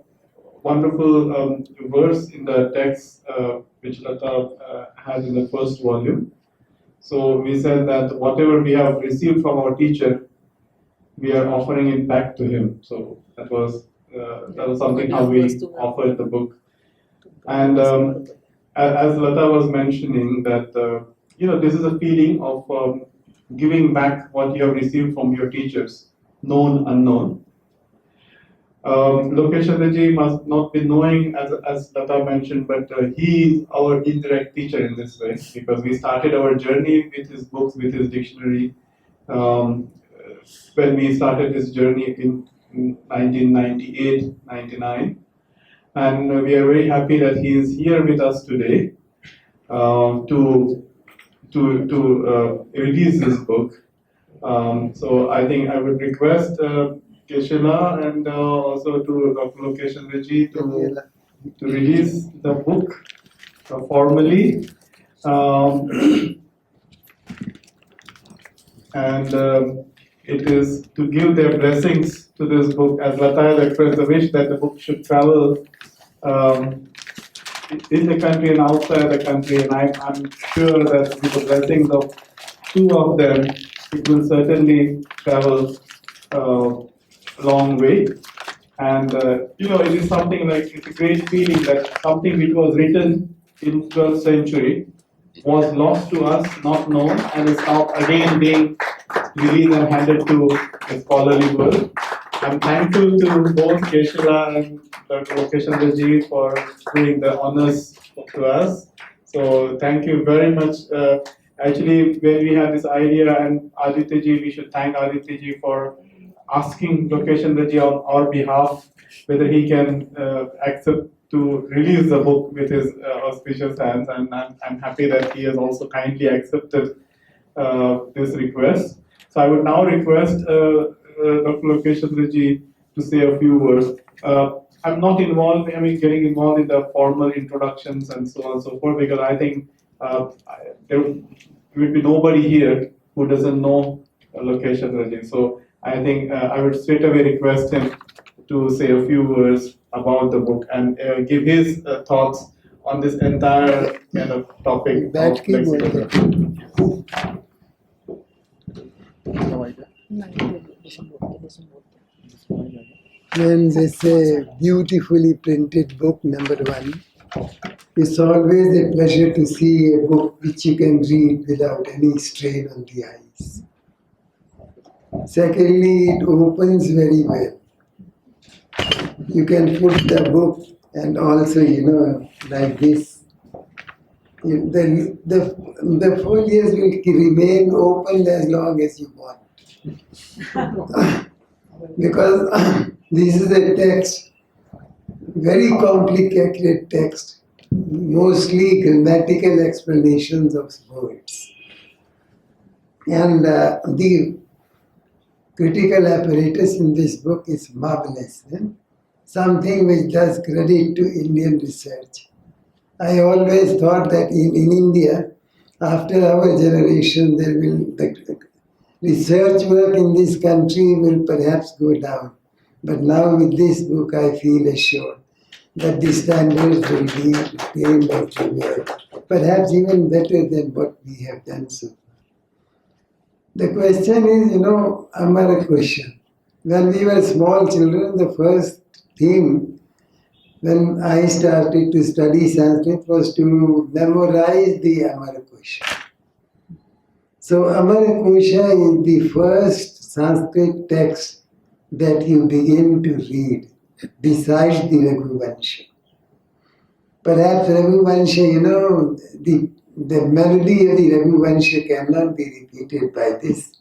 wonderful verse in the text which Lata had in the first volume. So we said that whatever we have received from our teacher, we are offering it back to him. So that was something how we offered the book. And as Lata was mentioning that this is a feeling of giving back what you have received from your teachers, known, unknown. Lokesh Chandra must not be knowing, as Lata mentioned, but he is our indirect teacher in this way, because we started our journey with his books, with his dictionary. Um, when we started this journey in 1998, 99. And we are very happy that he is here with us today to release this book. So I think I would request Keshila and also to Dr. Lokesh Chandra to release the book formally. And it is to give their blessings to this book, as Lata has expressed the wish that the book should travel in the country and outside the country, and I'm sure that with the blessings of two of them, it will certainly travel a long way. And it is something like, it's a great feeling that something which was written in 12th century was lost to us, not known, and is now again being released and handed to the scholarly world. I'm thankful to both Keshila and Dr. Lokesh Chandra for doing the honors to us. So thank you very much. Actually, when we had this idea, and Aditya ji, we should thank Aditya ji for asking Lokesh Chandra on our behalf whether he can accept to release the book with his auspicious hands, and I'm happy that he has also kindly accepted this request. So I would now request Dr. Lokesh Chandra to say a few words. I'm not involved, getting involved in the formal introductions and so on and so forth, because I think there will be nobody here who doesn't know Lokesh Chandra. So I think I would straight away request him to say a few words about the book and give his thoughts on this entire kind of topic. When they say beautifully printed book, number one, it's always a pleasure to see a book which you can read without any strain on the eyes. Secondly, it opens very well. You can put the book and also, like this. The folios will remain open as long as you want. Because this is a text, very complicated text, mostly grammatical explanations of words. And the critical apparatus in this book is marvelous. Something which does credit to Indian research. I always thought that in India, after our generation, the research work in this country will perhaps go down. But now with this book, I feel assured that the standards will be maintained everywhere, perhaps even better than what we have done so far. The question is, Amara question. When we were small children, the first thing when I started to study Sanskrit was to memorize the Amara question. So Amara Kosha is the first Sanskrit text that you begin to read besides the Raghuvansha. Perhaps Raghuvansha, the melody of the Raghuvansha cannot be repeated by this.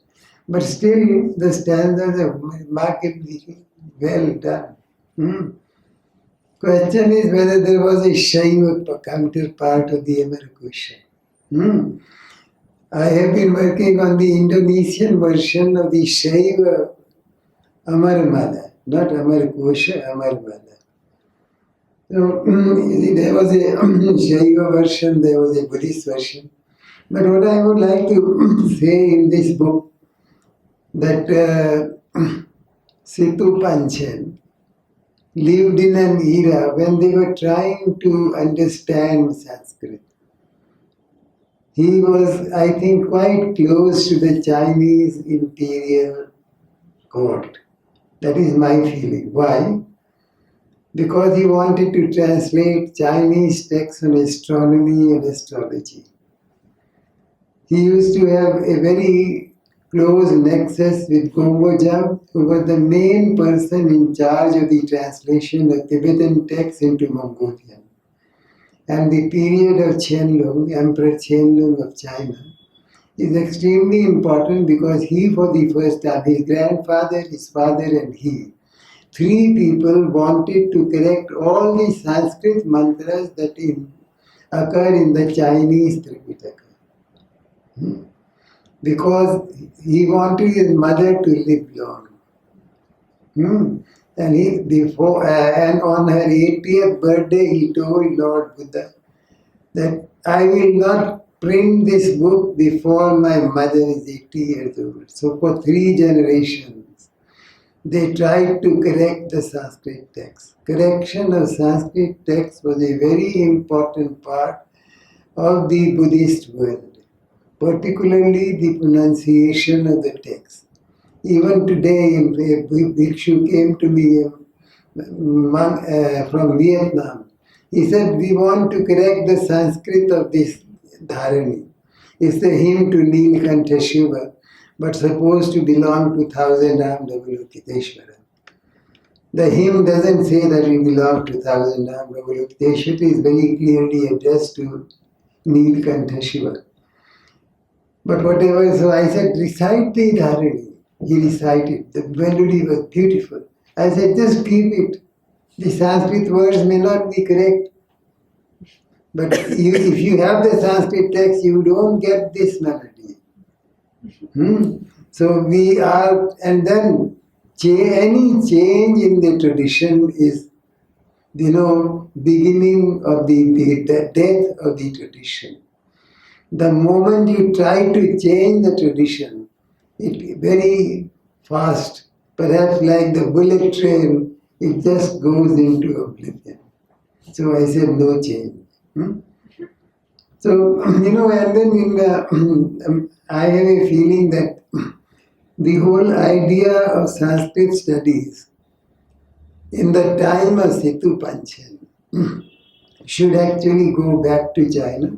But still the stanzas are remarkably well done. Question is whether there was a Shaiva counterpart of the Amara Kosha. I have been working on the Indonesian version of the Shaiva Amarmala, not Amara Kosha, Amarmala. So, there was a Shaiva version, there was a Buddhist version. But what I would like to say in this book, that Situ Panchen lived in an era when they were trying to understand Sanskrit. He was, I think, quite close to the Chinese imperial court. That is my feeling. Why? Because he wanted to translate Chinese texts on astronomy and astrology. He used to have a very close nexus with Gomboja, who was the main person in charge of the translation of Tibetan texts into Mongolian. And the period of Qianlong, Emperor Qianlong of China, is extremely important because he, for the first time, his grandfather, his father, and he, three people wanted to correct all the Sanskrit mantras that occur in the Chinese Tripitaka. Because he wanted his mother to live long. And and on her 80th birthday, he told Lord Buddha that I will not print this book before my mother is 80 years old. So for 3 generations, they tried to correct the Sanskrit text. Correction of Sanskrit text was a very important part of the Buddhist world, particularly the pronunciation of the text. Even today, a bhikshu came to me from Vietnam. He said, we want to correct the Sanskrit of this Dharani. It's the hymn to Nilkantha Shiva, but supposed to belong to 1000 Aug2018. The hymn doesn't say that it belongs to 1000 Aug2018. It is very clearly addressed to Nilkantha Shiva. But whatever, so I said, recite the Dharani. He recited. The melody was beautiful. I said, just keep it. The Sanskrit words may not be correct. But if you have the Sanskrit text, you don't get this melody. So we are, and then any change in the tradition is, beginning of the death of the tradition. The moment you try to change the tradition, it very fast, perhaps like the bullet train, it just goes into oblivion. So I said, no change. So, and then I have a feeling that the whole idea of Sanskrit studies in the time of Setu Panchen should actually go back to China,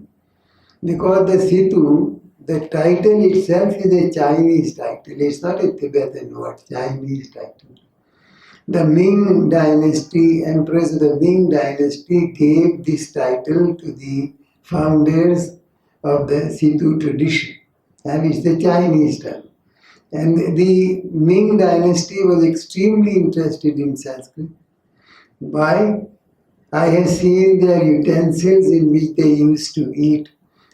because the Setu, the title itself is a Chinese title. It's not a Tibetan word, Chinese title. The Ming dynasty, emperors of the Ming dynasty gave this title to the founders of the Setu tradition. And it's the Chinese term. And the Ming dynasty was extremely interested in Sanskrit. Why? I have seen their utensils in which they used to eat.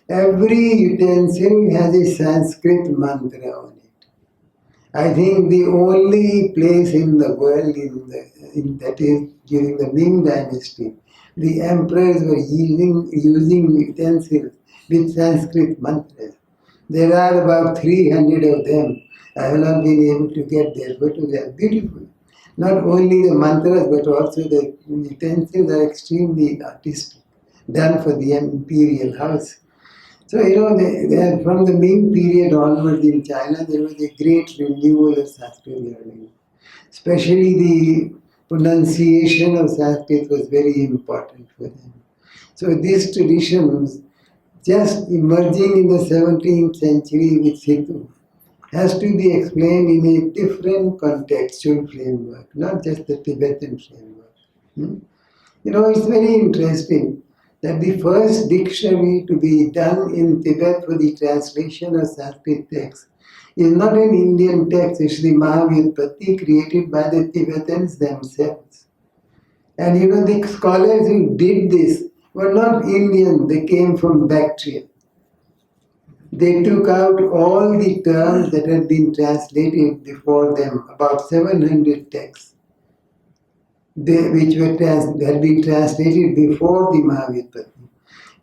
Every utensil has a Sanskrit mantra on it. I think the only place in the world that is during the Ming dynasty, the emperors were using utensils with Sanskrit mantras. There are about 300 of them. I have not been able to get their photos. They are beautiful. Not only the mantras, but also the utensils are extremely artistic, done for the imperial house. So, from the Ming period onwards in China, there was a great renewal of Sanskrit learning. Especially the pronunciation of Sanskrit was very important for them. So, this tradition was just emerging in the 17th century with Setu has to be explained in a different contextual framework, not just the Tibetan framework. It's very interesting that the first dictionary to be done in Tibet for the translation of Sanskrit text is not an Indian text, it's the Mahavyutpatti created by the Tibetans themselves. And the scholars who did this were not Indian, they came from Bactria. They took out all the terms that had been translated before them, about 700 texts, which had been translated before the Mahavyutpatti.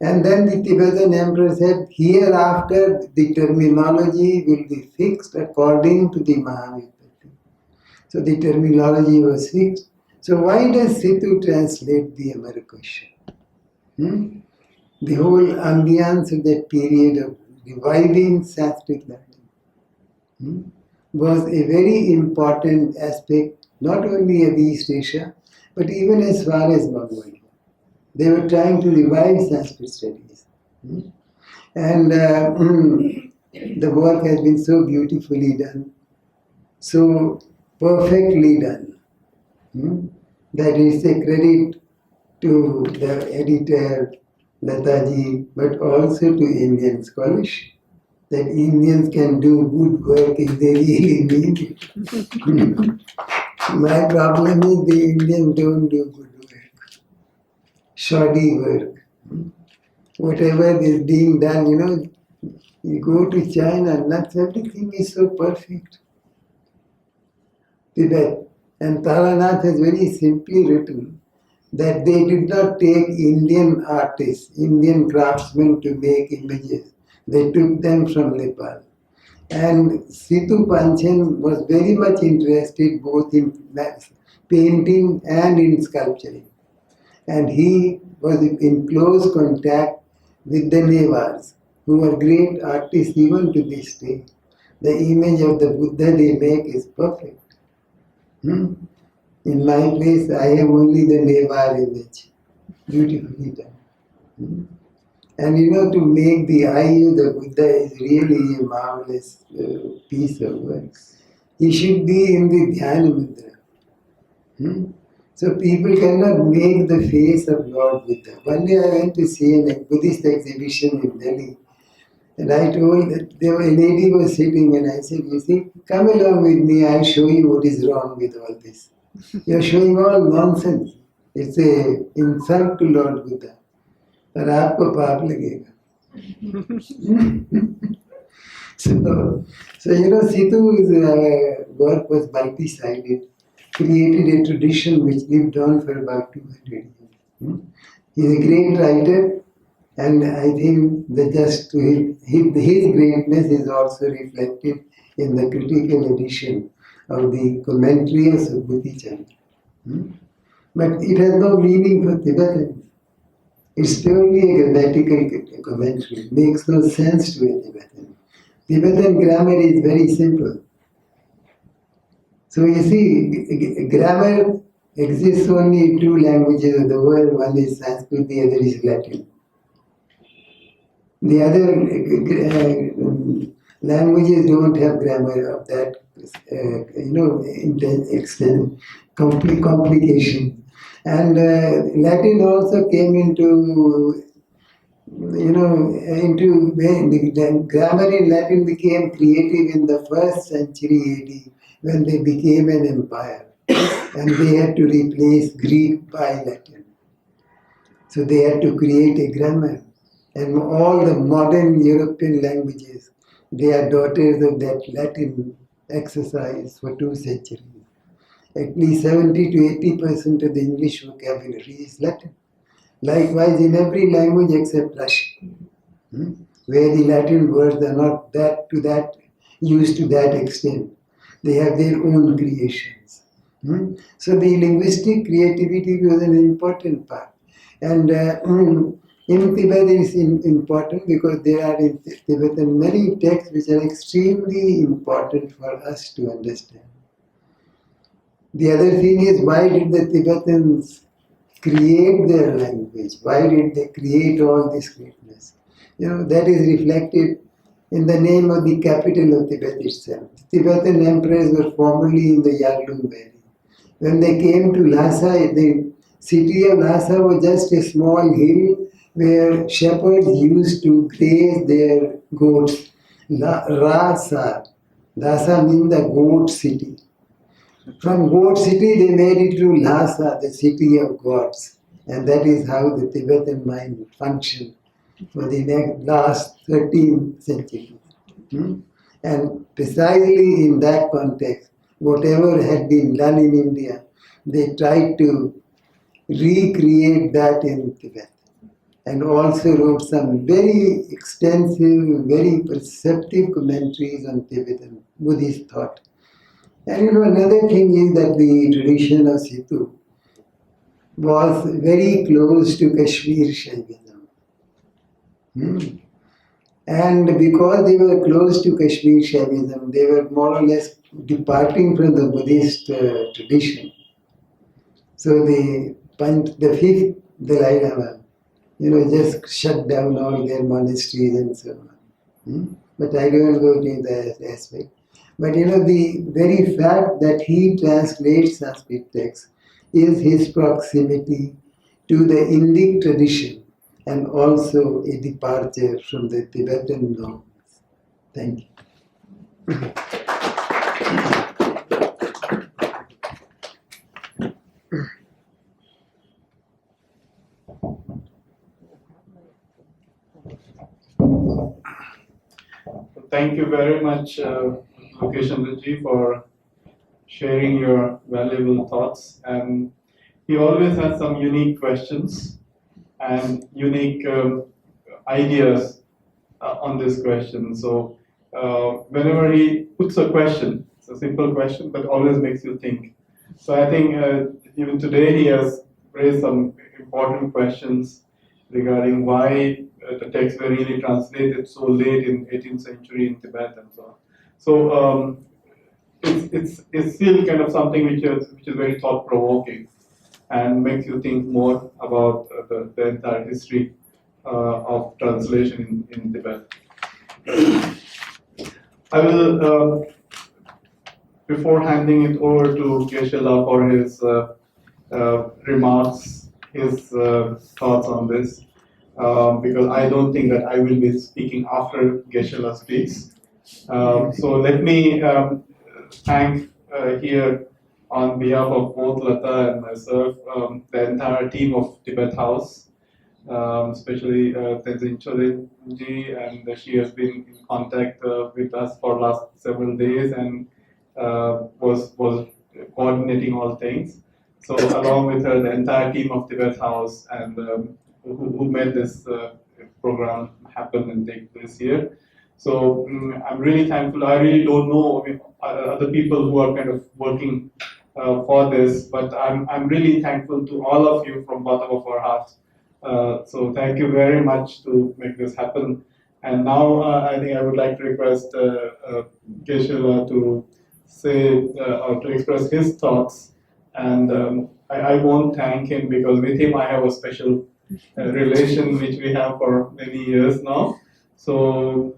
And then the Tibetan emperor said, hereafter the terminology will be fixed according to the Mahavyutpatti. So the terminology was fixed. So why does Setu translate the Amar question? The whole ambience of that period of reviving Sanskrit learning was a very important aspect, not only of East Asia, but even as far as Mongolia. They were trying to revive Sanskrit studies. And The work has been so beautifully done, so perfectly done, that is a credit to the editor, Lataji, but also to Indian scholarship. That Indians can do good work if they really mean it. My problem is the Indians don't do good work, shoddy work. Whatever is being done, you go to China, not everything is so perfect. Tibet. And Taranath has very simply written that they did not take Indian artists, Indian craftsmen to make images. They took them from Nepal. And Situ Panchen was very much interested both in painting and in sculpturing. And he was in close contact with the Nevars, who are great artists even to this day. The image of the Buddha they make is perfect. In my place, I have only the Nevar image, beautifully done. And to make the eye of the Buddha is really a marvelous piece of work. He should be in the Dhyana Mudra. So people cannot make the face of Lord Buddha. One day I went to see a Buddhist exhibition in Delhi. And I told that a lady was sitting and I said, you see, come along with me, I'll show you what is wrong with all this. You're showing all nonsense. It's a insult to Lord Buddha. पर आपको पाप लगेगा. So Situ's work was multi-sided, created a tradition which lived on for about 200 years. He's a great writer, and I think that just his greatness is also reflected in the critical edition of the commentary of Subhūticandra. But it has no meaning for Tibetans. It's purely a grammatical commentary. It makes no sense to a Tibetan. Tibetan grammar is very simple. So you see, grammar exists only in two languages of the world. One is Sanskrit, the other is Latin. The other languages don't have grammar of that, extent, complication. And Latin also came into the grammar in Latin became creative in the 1st century AD when they became an empire and they had to replace Greek by Latin. So they had to create a grammar. And all the modern European languages, they are daughters of that Latin exercise for 2 centuries. At least 70 to 80% of the English vocabulary is Latin. Likewise, in every language except Russian, where the Latin words are not used to that extent. They have their own creations. So the linguistic creativity was an important part. And in Tibet it is important because there are in Tibetan many texts which are extremely important for us to understand. The other thing is, why did the Tibetans create their language? Why did they create all this greatness? That is reflected in the name of the capital of Tibet itself. The Tibetan emperors were formerly in the Yarlung Valley. When they came to Lhasa, the city of Lhasa was just a small hill where shepherds used to graze their goats. Lhasa means the goat city. From goat city they made it to Lhasa, the city of gods. And that is how the Tibetan mind functioned for the last 13 centuries. And precisely in that context, whatever had been done in India, they tried to recreate that in Tibet. And also wrote some very extensive, very perceptive commentaries on Tibetan Buddhist thought. And another thing is that the tradition of Situ was very close to Kashmir Shaivism. And because they were close to Kashmir Shaivism, they were more or less departing from the Buddhist tradition. So the fifth Dalai Lama, just shut down all their monasteries and so on. but I don't go into that aspect. But the very fact that he translates Sanskrit texts is his proximity to the Indic tradition and also a departure from the Tibetan norms. Thank you. Thank you very much, Lokeshandraji, for sharing your valuable thoughts. And he always has some unique questions and unique ideas on this question. So whenever he puts a question, it's a simple question, but always makes you think. So I think even today he has raised some important questions regarding why the texts were really translated so late in 18th century in Tibet and so on. So it's still kind of something which is very thought provoking and makes you think more about the entire history of translation in Tibet. I will, before handing it over to Geshe-la for his remarks, his thoughts on this, because I don't think that I will be speaking after Geshe-la speaks. So let me thank here on behalf of both Lata and myself, the entire team of Tibet House, especially Tenzin Chodji, and she has been in contact with us for last several days and was coordinating all things. So along with her, the entire team of Tibet House and who made this program happen and take place here. So I'm really thankful. I really don't know other people who are kind of working for this, but I'm really thankful to all of you from bottom of our hearts. So thank you very much to make this happen. And now I think I would like to request Geshe-la to say or to express his thoughts. And I won't thank him because with him I have a special relation which we have for many years now. So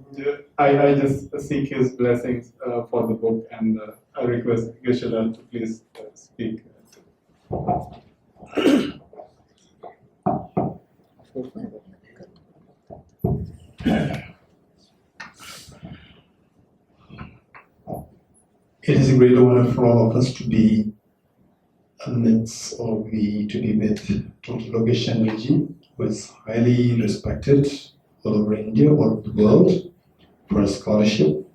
I just seek his blessings for the book, and I request Geshe-la to please speak. It is a great honor for all of us to be amidst or to be with Dr. Lokeshandraji, who is highly respected all over India, all over the world, for his scholarship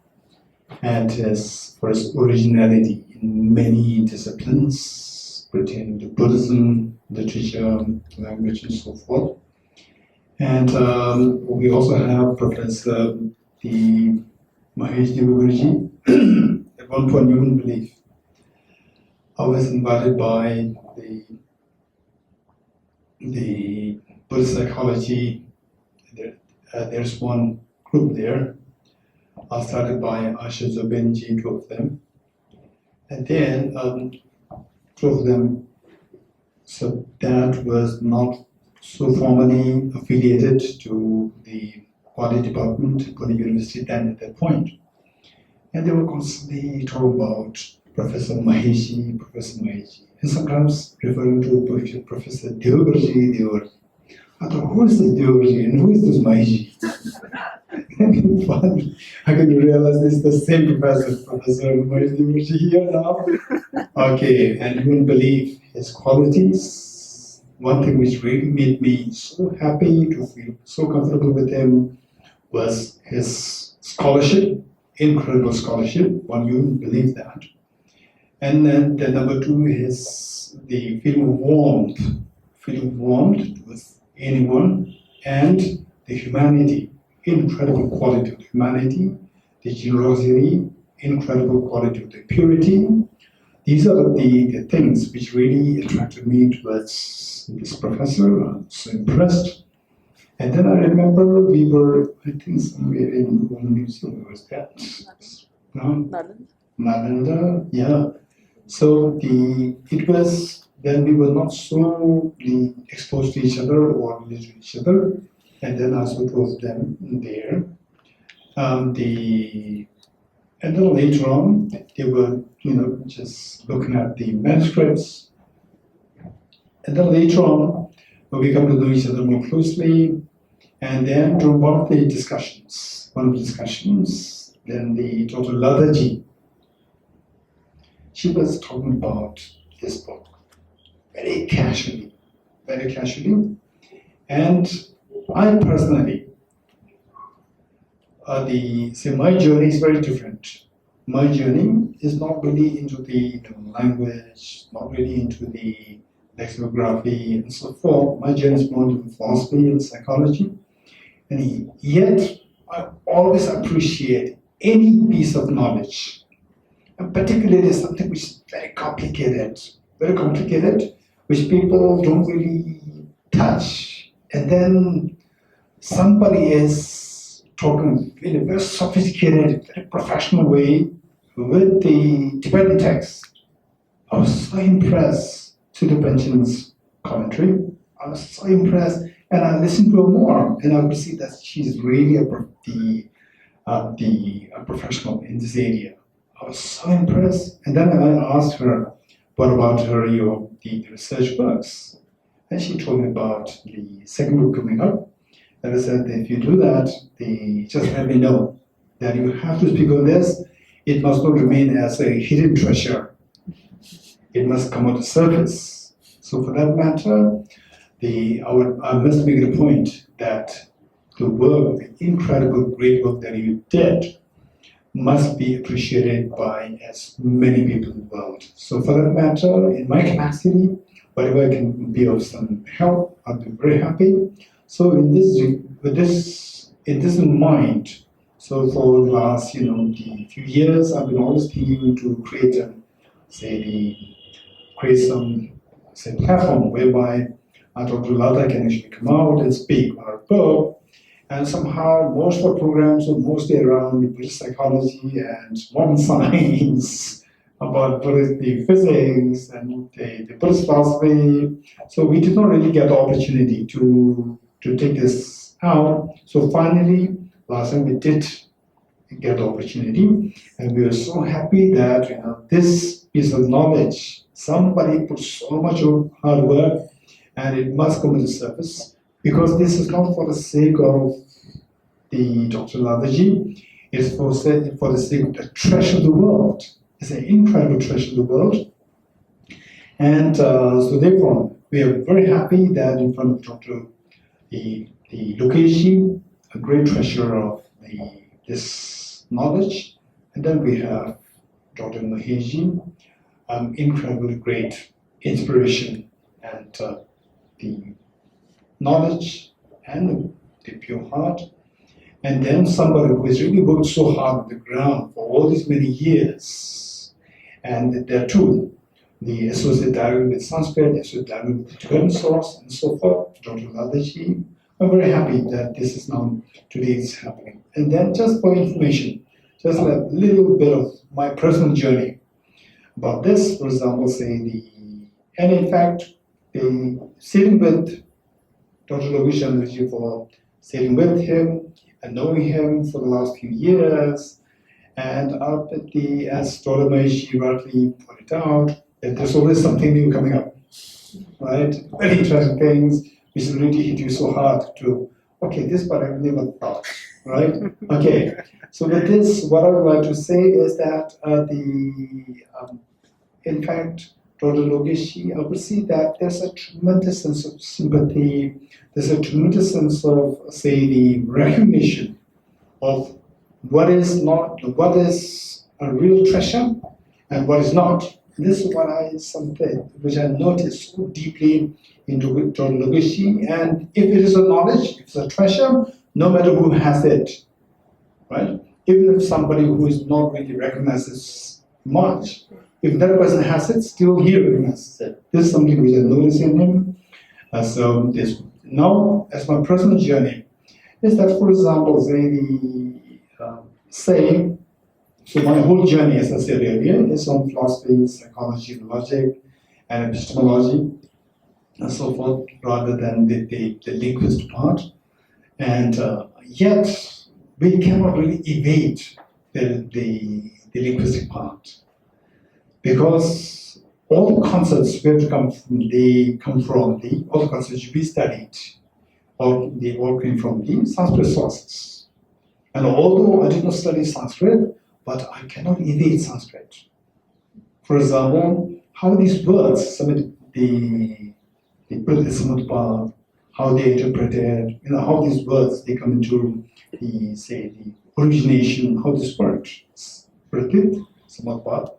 and for his originality in many disciplines pertaining to Buddhism, literature, language, and so forth. And we also have Professor Mahesh Deokarji. At one point, you wouldn't believe, I was invited by the Buddhist psychology. There's one group there, started by Asha Zobenji, two of them, and then two of them. So that was not so formally affiliated to the quality department for the university then at that point. And they were constantly talking about Professor Maheshi, and sometimes referring to Professor Deokarji. They were, I thought, who is this Deokarji and who is this Maheshi? And finally, I can realize this is the same Professor Mahesh Deokarji here now. Okay, and you wouldn't believe his qualities. One thing which really made me so happy to feel so comfortable with him was his scholarship. Incredible scholarship, one you wouldn't believe that. And then the number two is the feeling of warmth with anyone, and the humanity, incredible quality of the humanity, the generosity, incredible quality of the purity. These are the things which really attracted me towards this professor. I was so impressed. And then I remember we were, I think, somewhere in one museum. Where was that? No? Nalanda, yeah. So it was, then we were not so exposed to each other or related to each other. And then I saw two of them there. And then later on, they were, just looking at the manuscripts. And then later on, we come to know each other more closely. And then during one of the discussions, then the Dr. Lataji, she was talking about this book very casually. And I personally, my journey is very different. My journey is not really into the language, not really into the lexicography and so forth. My journey is more into philosophy and psychology. And yet, I always appreciate any piece of knowledge, and particularly something which is very complicated, which people don't really touch. And then somebody is talking in a very sophisticated, very professional way with the Tibetan text. I was so impressed to the Benjamin's commentary. I was so impressed, and I listened to her more, and I could see that she's really a professional in this area. I was so impressed, and then I asked her, "What about the research works?" And she told me about the second book coming up. And I said, if you do that, just let me know that you have to speak on this. It must not remain as a hidden treasure. It must come on the surface. So for that matter, I must make it a point that the incredible, great work that you did must be appreciated by as many people in the world. So for that matter, in my capacity, whatever I can be of some help, I'll be very happy. So with this in mind, so for the last the few years, I've been always thinking to create some platform whereby Dr. Lata can actually come out and speak on our book. And somehow most of our programs are mostly around Buddhist psychology and modern science, about Buddhist physics and the Buddhist philosophy. So we did not really get the opportunity to take this out. So finally, last time we did get the opportunity, and we are so happy that this piece of knowledge, somebody put so much hard work, and it must come to the surface, because this is not for the sake of the Dr. Lataji, it is for the sake of the treasure of the world. It's an incredible treasure of the world. And so therefore, we are very happy that in front of Dr. the Lokeshi, a great treasure of this knowledge. And then we have Dr. Maheshji, incredibly great inspiration and the knowledge and the pure heart. And then somebody who has really worked so hard on the ground for all these many years. And there too, the associate director with Sanskrit, associate director with the Tibetan source, and so forth, Dr. Lataji. I'm very happy that this is now, today is happening. And then just for information, just a little bit of my personal journey about this, for example, and in fact, sitting with Dr. Subhūticandra for sitting with him and knowing him for the last few years, and as Dr. Maheshji rightly pointed out, that there's always something new coming up, right? Very interesting things which really hit you so hard to, okay, this part I've never thought, right? Okay, so with this, what I would like to say is that in fact, Dr. Lokeshi, I would see that there's a tremendous sense of sympathy, there's a tremendous sense of, the recognition of what is a real treasure and what is not. And this is which I noticed so deeply into Dr. Lokeshi. And if it is a knowledge, if it's a treasure, no matter who has it, right? Even if somebody who is not really recognizes much, if that person has it, still he recognizes it. This is something which I noticed in him. So this now, as my personal journey, is that, for example, so my whole journey, as I said earlier, is on philosophy, psychology, logic, and epistemology, and so forth, rather than the linguist part. And yet, we cannot really evade the linguistic part, because all the concepts we have to all the concepts should be studied, or they all came from the Sanskrit sources. And although I did not study Sanskrit, but I cannot evade Sanskrit. For example, how these words, some of the Pratismutpa, how they interpreted, how these words they come into the origination, how this works. Pratit, Samutpa.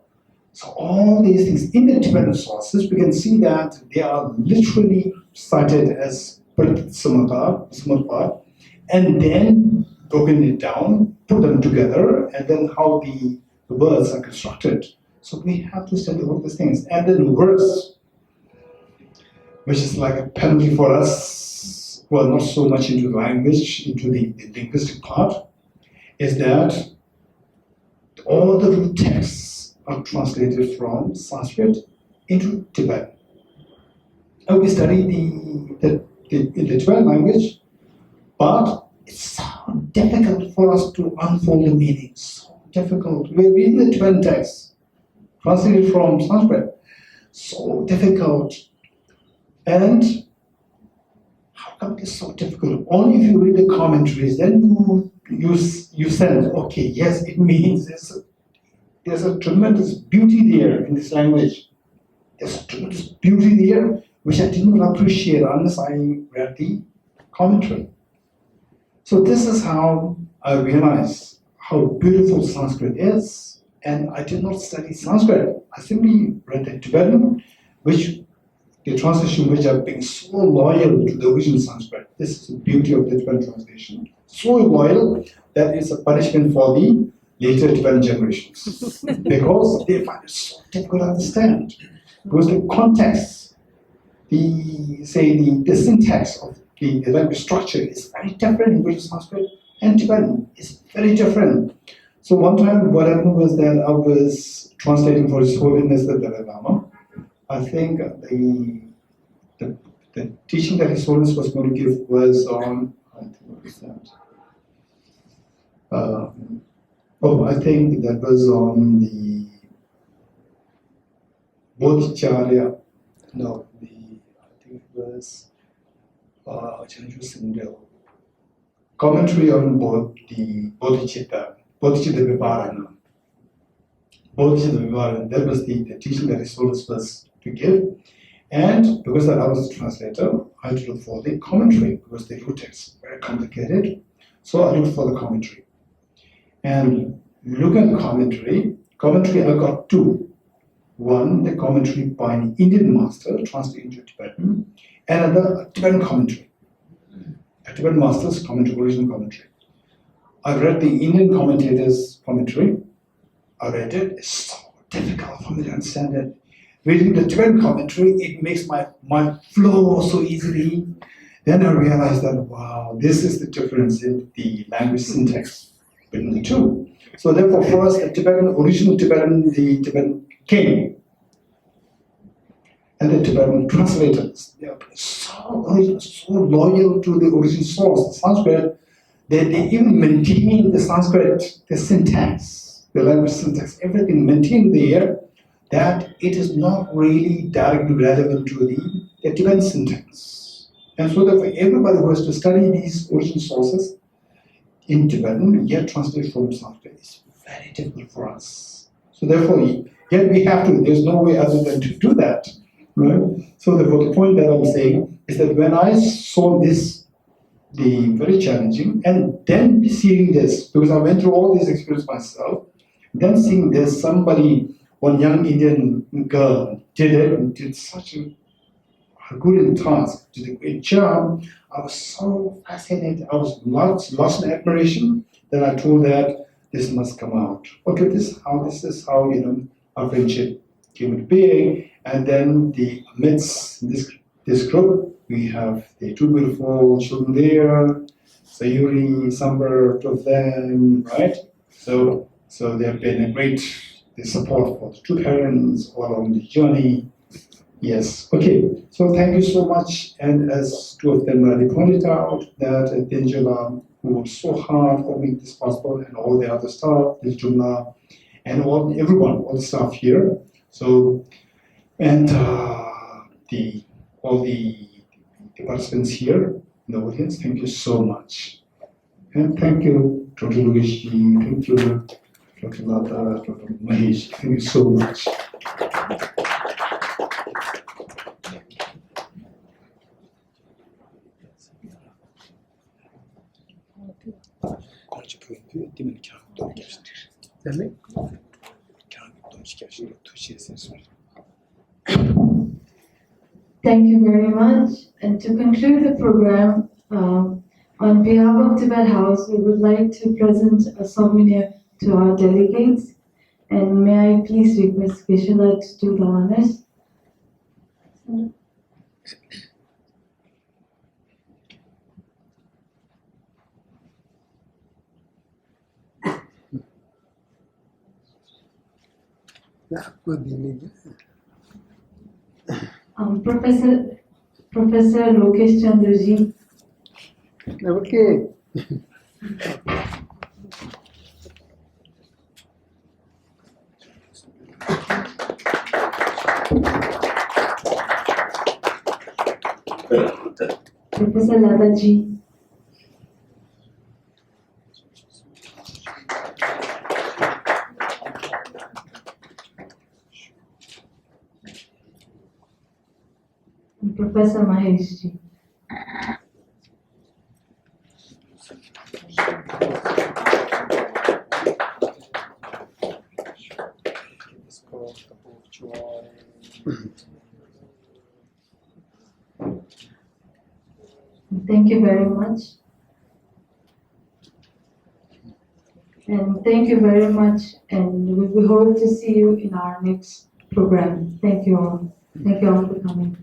So all these things in the Tibetan sources, we can see that they are literally cited as Pratit Samutpa, and then broken it down, put them together, and then how the words are constructed. So we have to study all these things. And then verse, which is like a penalty for us who are not so much into language, into the linguistic part, is that all the root texts are translated from Sanskrit into Tibetan. And we study the Tibetan language, but it's so difficult for us to unfold the meanings. So difficult. We're reading the Tibetan text, translated from Sanskrit. So difficult. And how come it's so difficult? Only if you read the commentaries, then you sense, okay, yes, it means there's a tremendous beauty there in this language. There's a tremendous beauty there, which I did not appreciate unless I read the commentary. So this is how I realized how beautiful Sanskrit is. And I did not study Sanskrit. I simply read the Tibetan, which the translation which are being so loyal to the original Sanskrit. This is the beauty of the Tibetan translation. So loyal that it's a punishment for the later Tibetan generations. Because they find it so difficult to understand. Because the context, the syntax of the language structure is very different in British Sanskrit, and Tibetan is very different. So one time what happened was that I was translating for His Holiness the Dalai Lama. I think the teaching that His Holiness was going to give was on, I think what was that? I think that was on the Bodhicharya. No, I think it was Chanju Sindel. Commentary on the Bodhicitta Vivarana. Bodhicitta Vivarana, that was the teaching that His Holiness was to give. And because I was a translator, I had to look for the commentary, because the root text is very complicated. So I looked for the commentary. And look at the commentary. I got two. One, the commentary by an Indian master, translated into Tibetan, and another, a Tibetan commentary. A Tibetan master's commentary, original commentary. I read the Indian commentator's commentary. I read it. It's so difficult for me to understand it. Reading the Tibetan commentary, it makes my mind flow so easily. Then I realized that, wow, this is the difference in the language syntax between the two. So therefore, for us, the original Tibetan, the Tibetan king, and the Tibetan translators, they are so loyal to the original source, the Sanskrit. They even maintain the Sanskrit, the syntax, the language syntax, everything maintained there, that it is not really directly relevant to the Tibetan syntax. And so therefore, everybody who has to study these original sources in Tibetan, yet translate from Sanskrit, is very difficult for us. So therefore, yet we have to, there's no way other than to do that. Right? So therefore, the point that I'm saying is that when I saw this, the very challenging, and then seeing this, because I went through all these experiences myself, then seeing this, one young Indian girl did it, and did such a good task, did a great job. I was so fascinated, I was lost in admiration, that I told that this must come out. Okay, this is how our friendship came into being. And then amidst this group, we have the two beautiful children there, Sayuri, Sambar, two of them, right? So they have been a great support for the two parents all along the journey. Yes, okay. So thank you so much. And as two of them already pointed out, that Dinjala who worked so hard for making this possible, and all the other staff, the Jumna, and everyone, all the staff here. So, and all the participants here in the audience, thank you so much. And thank you, Dr. Lugesh, thank you, Dr. Lata, Dr. Mahesh, thank you so much. Thank you very much. And to conclude the program, on behalf of Tibet House, we would like to present a souvenir to our delegates. And may I please request Geshe-la to do the honors? Professor Lokesh Chandra ji. Okay. Professor Lata ji. And Professor Mahesh ji. Thank you very much. And thank you very much. And we hope to see you in our next program. Thank you all. Thank you all for coming.